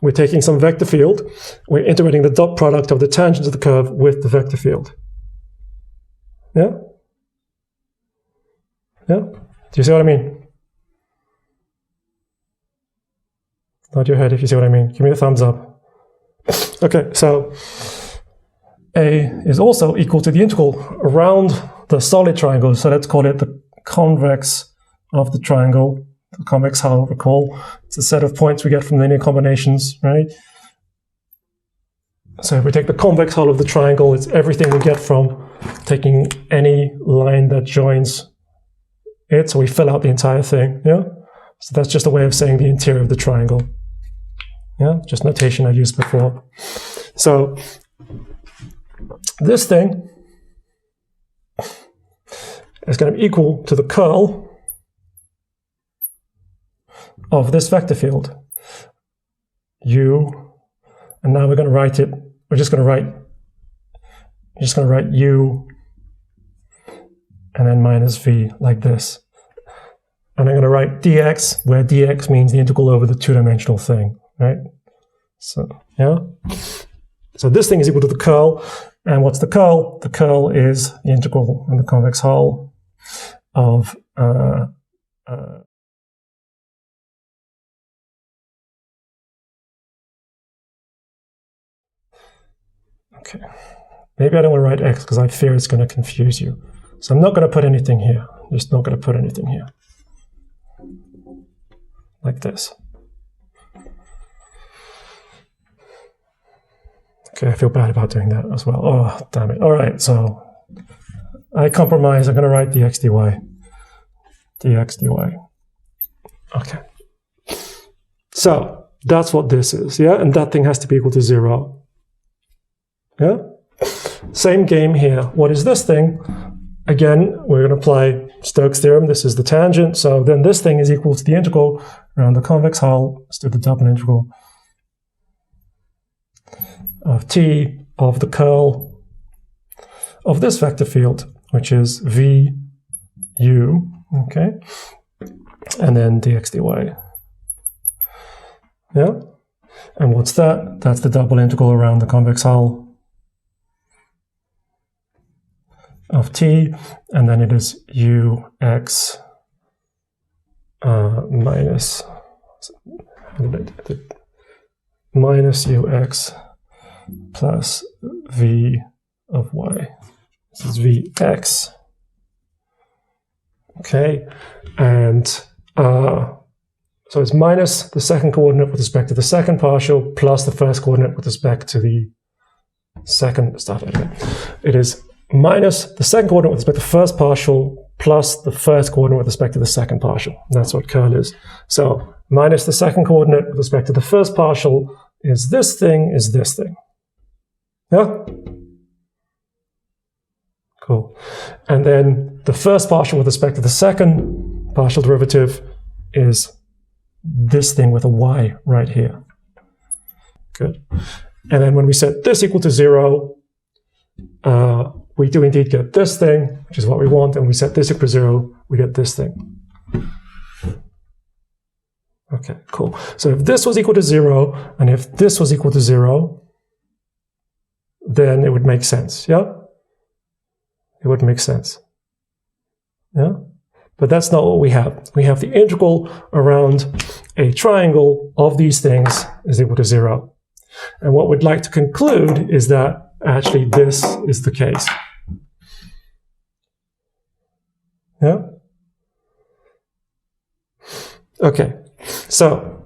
We're taking some vector field, we're integrating the dot product of the tangent of the curve with the vector field. Yeah? Yeah? Do you see what I mean? Nod your head if you see what I mean. Give me a thumbs up. Okay, so A is also equal to the integral around the solid triangle. So let's call it the convex of the triangle. The convex hull, recall, it's a set of points we get from linear combinations, right? So if we take the convex hull of the triangle, it's everything we get from taking any line that joins it. So we fill out the entire thing, yeah? So that's just a way of saying the interior of the triangle. Yeah, just notation I used before. So this thing is going to be equal to the curl of this vector field, u, and now we're going to write it. We're just going to write u and then minus v like this. And I'm going to write dx, where dx means the integral over the two-dimensional thing, right? So, yeah. So this thing is equal to the curl. And what's the curl? The curl is the integral in the convex hull of okay. Maybe I don't want to write x because I fear it's going to confuse you. So I'm not going to put anything here. I'm just not going to put anything here. Like this. Okay, I feel bad about doing that as well. Oh, damn it. All right, so I compromise. I'm going to write dx dy. Dx dy. Okay. So that's what this is, yeah? And that thing has to be equal to 0. Yeah? Same game here. What is this thing? Again, we're going to apply Stokes' theorem. This is the tangent. So then this thing is equal to the integral around the convex hull. Let's do the double integral of t of the curl of this vector field, which is v u, okay? And then dx dy. Yeah? And what's that? That's the double integral around the convex hull of t, and then it is ux minus ux plus v of y. This is vx. Okay, and so it's minus the second coordinate with respect to the second partial plus the first coordinate with respect to the second stuff. It is minus the second coordinate with respect to the first partial plus the first coordinate with respect to the second partial. That's what curl is. So minus the second coordinate with respect to the first partial is this thing, is this thing. Yeah? Cool. And then the first partial with respect to the second partial derivative is this thing with a y right here. Good. And then when we set this equal to 0, we do indeed get this thing, which is what we want, and we set this equal to 0, we get this thing. Okay, cool. So if this was equal to 0, and if this was equal to 0, then it would make sense, yeah? It would make sense. Yeah? But that's not what we have. We have the integral around a triangle of these things is equal to 0. And what we'd like to conclude is that actually this is the case. Yeah? Okay. So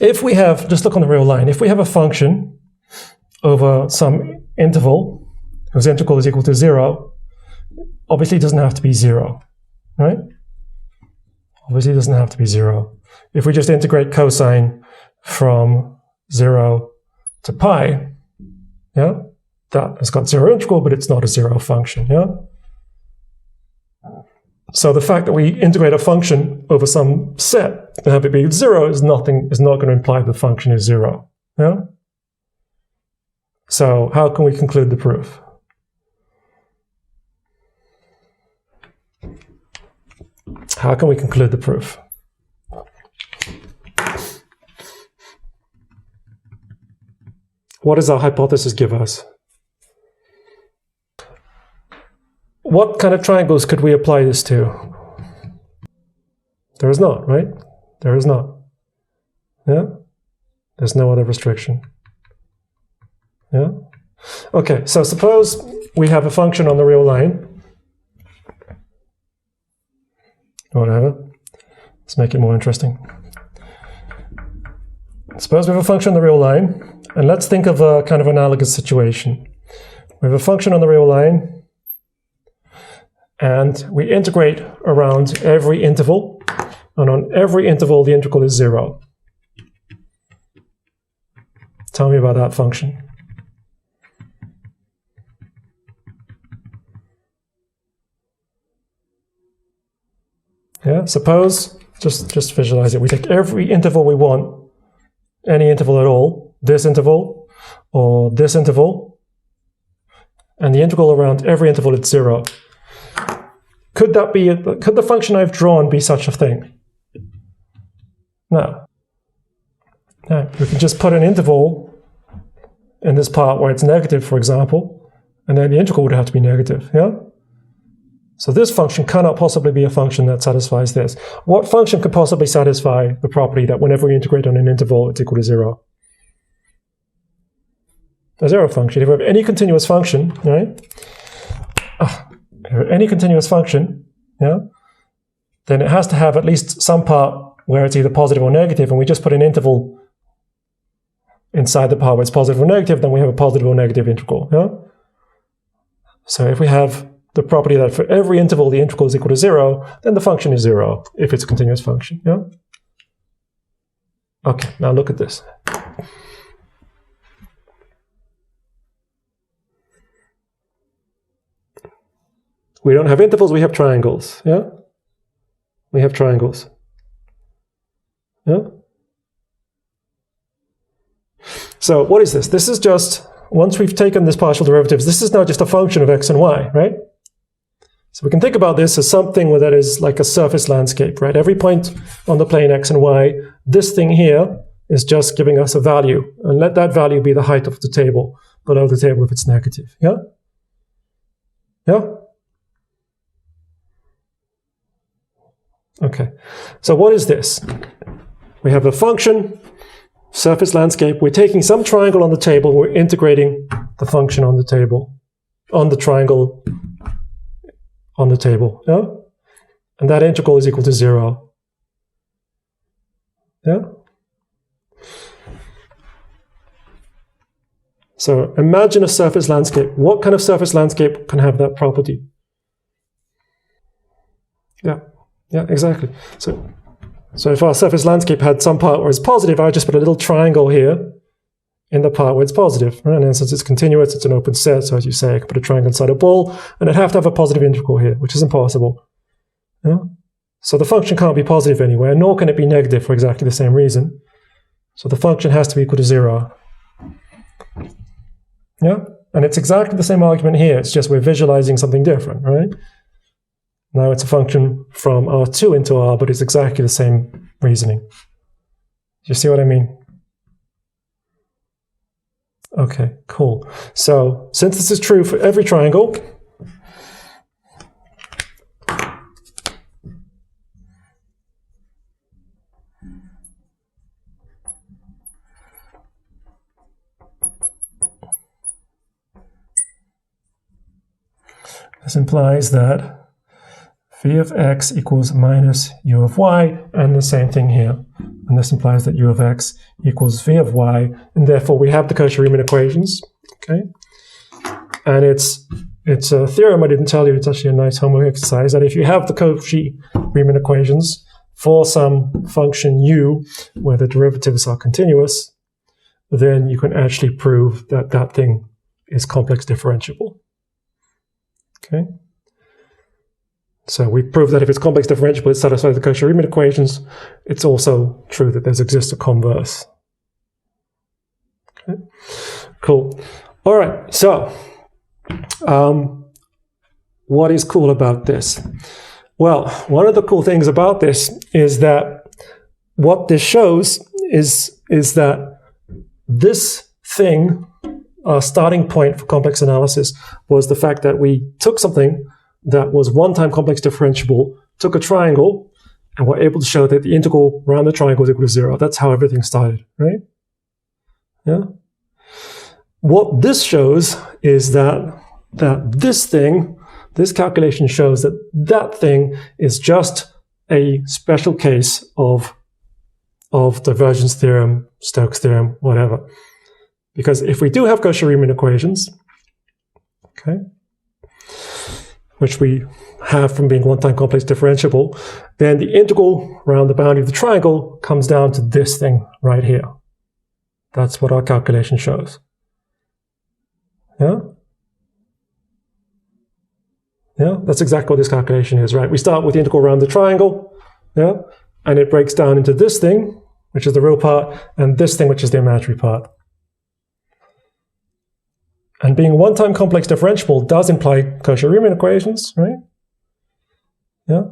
if we have, just look on the real line, if we have a function over some interval whose integral is equal to 0, obviously it doesn't have to be 0, right? Obviously it doesn't have to be 0. If we just integrate cosine from 0 to pi, yeah, that has got 0 integral, but it's not a 0 function, yeah? So the fact that we integrate a function over some set and have it be 0 is not going to imply the function is 0, yeah? So how can we conclude the proof? How can we conclude the proof? What does our hypothesis give us? What kind of triangles could we apply this to? There is not, right? There is not. Yeah? There's no other restriction. Yeah? Okay, so suppose we have a function on the real line. Whatever. Let's make it more interesting. Suppose we have a function on the real line, and let's think of a kind of analogous situation. We have a function on the real line, and we integrate around every interval, and on every interval the integral is 0. Tell me about that function. Yeah, suppose, just visualize it. We take every interval we want, any interval at all, this interval, or this interval, and the integral around every interval is 0. Could the function I've drawn be such a thing? No. No, we can just put an interval in this part where it's negative, for example, and then the integral would have to be negative, yeah? So this function cannot possibly be a function that satisfies this. What function could possibly satisfy the property that whenever we integrate on an interval, it's equal to 0? A 0 function. If we have any continuous function, right? If we have any continuous function, yeah, then it has to have at least some part where it's either positive or negative, and we just put an interval inside the part where it's positive or negative, then we have a positive or negative integral, yeah? So if we have the property that for every interval the integral is equal to 0, then the function is 0 if it's a continuous function, yeah? Okay, now look at this. We don't have intervals, we have triangles. Yeah? We have triangles. Yeah? So what is this? This is just, once we've taken this partial derivatives, this is now just a function of x and y, right? So we can think about this as something that is like a surface landscape, right? Every point on the plane x and y, this thing here is just giving us a value. And let that value be the height of the table, below the table if it's negative. Yeah? Yeah? Okay. So what is this? We have a function, surface landscape. We're taking some triangle on the table. We're integrating the function on the table, on the triangle on the table. Yeah? And that integral is equal to 0. Yeah? So imagine a surface landscape. What kind of surface landscape can have that property? Yeah, yeah, exactly. So if our surface landscape had some part where it's positive, I would just put a little triangle here in the part where it's positive. Right? And since it's continuous, it's an open set. So as you say, I can put a triangle inside a ball, and I'd have to have a positive integral here, which is impossible. Yeah? So the function can't be positive anywhere, nor can it be negative for exactly the same reason. So the function has to be equal to 0. Yeah, and it's exactly the same argument here. It's just we're visualizing something different, right? Now it's a function from R2 into R, but it's exactly the same reasoning. Do you see what I mean? Okay, cool. So since this is true for every triangle, this implies that v of x equals minus u of y, and the same thing here. And this implies that u of x equals v of y, and therefore we have the Cauchy-Riemann equations. Okay, and it's a theorem I didn't tell you. It's actually a nice homework exercise. And if you have the Cauchy-Riemann equations for some function u, where the derivatives are continuous, then you can actually prove that that thing is complex differentiable. Okay. So we prove that if it's complex differentiable, it satisfies the Cauchy-Riemann equations. It's also true that there exists a converse. Okay. Cool. All right. So what is cool about this? Well, one of the cool things about this is that what this shows is that this thing, our starting point for complex analysis, was the fact that we took something that was one-time complex differentiable, took a triangle, and were able to show that the integral around the triangle is equal to 0. That's how everything started, right? Yeah. What this shows is that this thing, this calculation shows that that thing is just a special case of divergence theorem, Stokes theorem, whatever. Because if we do have Cauchy-Riemann equations, okay, which we have from being one-time complex differentiable, then the integral around the boundary of the triangle comes down to this thing right here. That's what our calculation shows. Yeah? Yeah, that's exactly what this calculation is, right? We start with the integral around the triangle, yeah, and it breaks down into this thing, which is the real part, and this thing, which is the imaginary part. And being a one-time complex differentiable does imply Cauchy-Riemann equations, right? Yeah.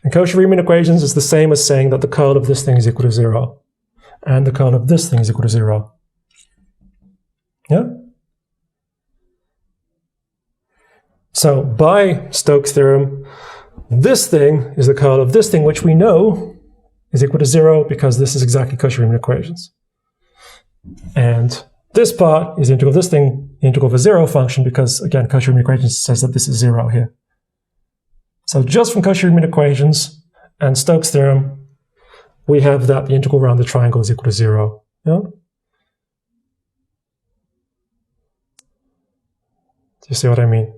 And Cauchy-Riemann equations is the same as saying that the curl of this thing is equal to 0, and the curl of this thing is equal to 0. Yeah. So by Stokes' theorem, this thing is the curl of this thing, which we know is equal to 0 because this is exactly Cauchy-Riemann equations. And this part is the integral of this thing, the integral of a 0 function, because again, Cauchy-Riemann equations says that this is 0 here. So just from Cauchy-Riemann equations and Stokes' theorem, we have that the integral around the triangle is equal to 0. Yeah? Do you see what I mean?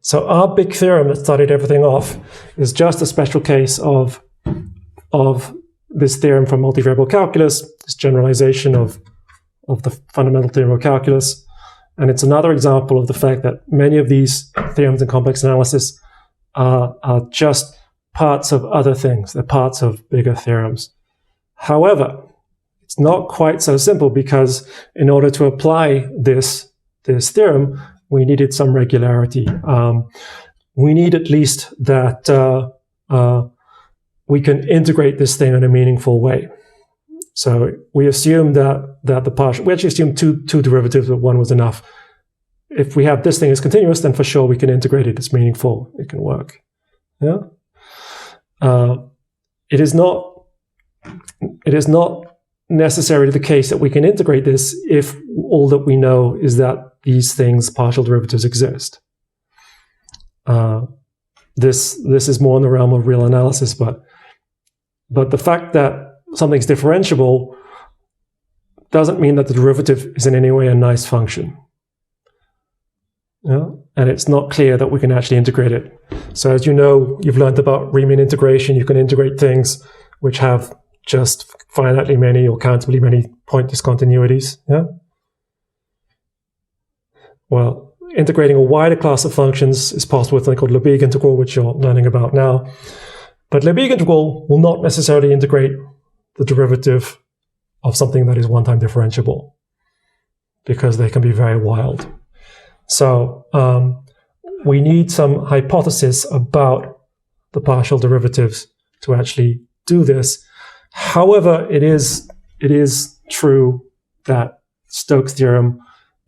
So our big theorem that started everything off is just a special case of this theorem from multivariable calculus, this generalization of the fundamental theorem of calculus, And it's another example of the fact that many of these theorems in complex analysis are just parts of other things. They're parts of bigger theorems. However, it's not quite so simple, because in order to apply this theorem, we needed some regularity. We need at least that we can integrate this thing in a meaningful way. So we assume that the partial, we actually assumed two derivatives, but one was enough. If we have this thing as continuous, then for sure we can integrate it. It's meaningful. It can work. Yeah. It is not necessarily the case that we can integrate this if all that we know is that these things, partial derivatives, exist. This is more in the realm of real analysis, but the fact that something's differentiable doesn't mean that the derivative is in any way a nice function. Yeah? And it's not clear that we can actually integrate it. So as you know, you've learned about Riemann integration. You can integrate things which have just finitely many or countably many point discontinuities. Yeah? Well, integrating a wider class of functions is possible with something called Lebesgue integral, which you're learning about now. But Lebesgue integral will not necessarily integrate the derivative of something that is one-time differentiable, because they can be very wild. So we need some hypothesis about the partial derivatives to actually do this. However, it is true that Stokes' theorem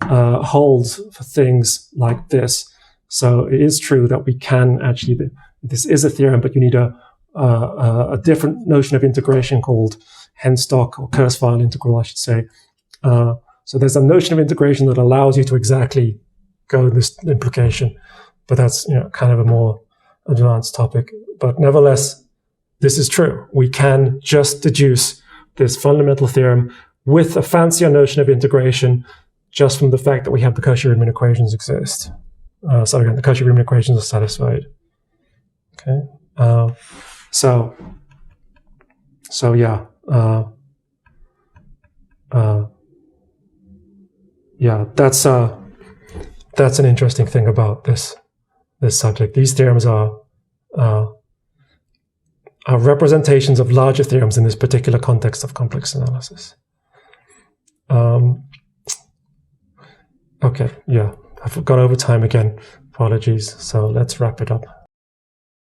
holds for things like this. So it is true that we can actually, this is a theorem, but you need a different notion of integration called Henstock or Kurzweil integral, I should say. So there's a notion of integration that allows you to exactly go this implication, but that's kind of a more advanced topic. But nevertheless, this is true. We can just deduce this fundamental theorem with a fancier notion of integration just from the fact that we have the Cauchy-Riemann equations exist. So again, the Cauchy-Riemann equations are satisfied. Okay. So yeah. Yeah, that's an interesting thing about this subject. These theorems are representations of larger theorems in this particular context of complex analysis. Okay, yeah, I've gone over time again. Apologies. So let's wrap it up.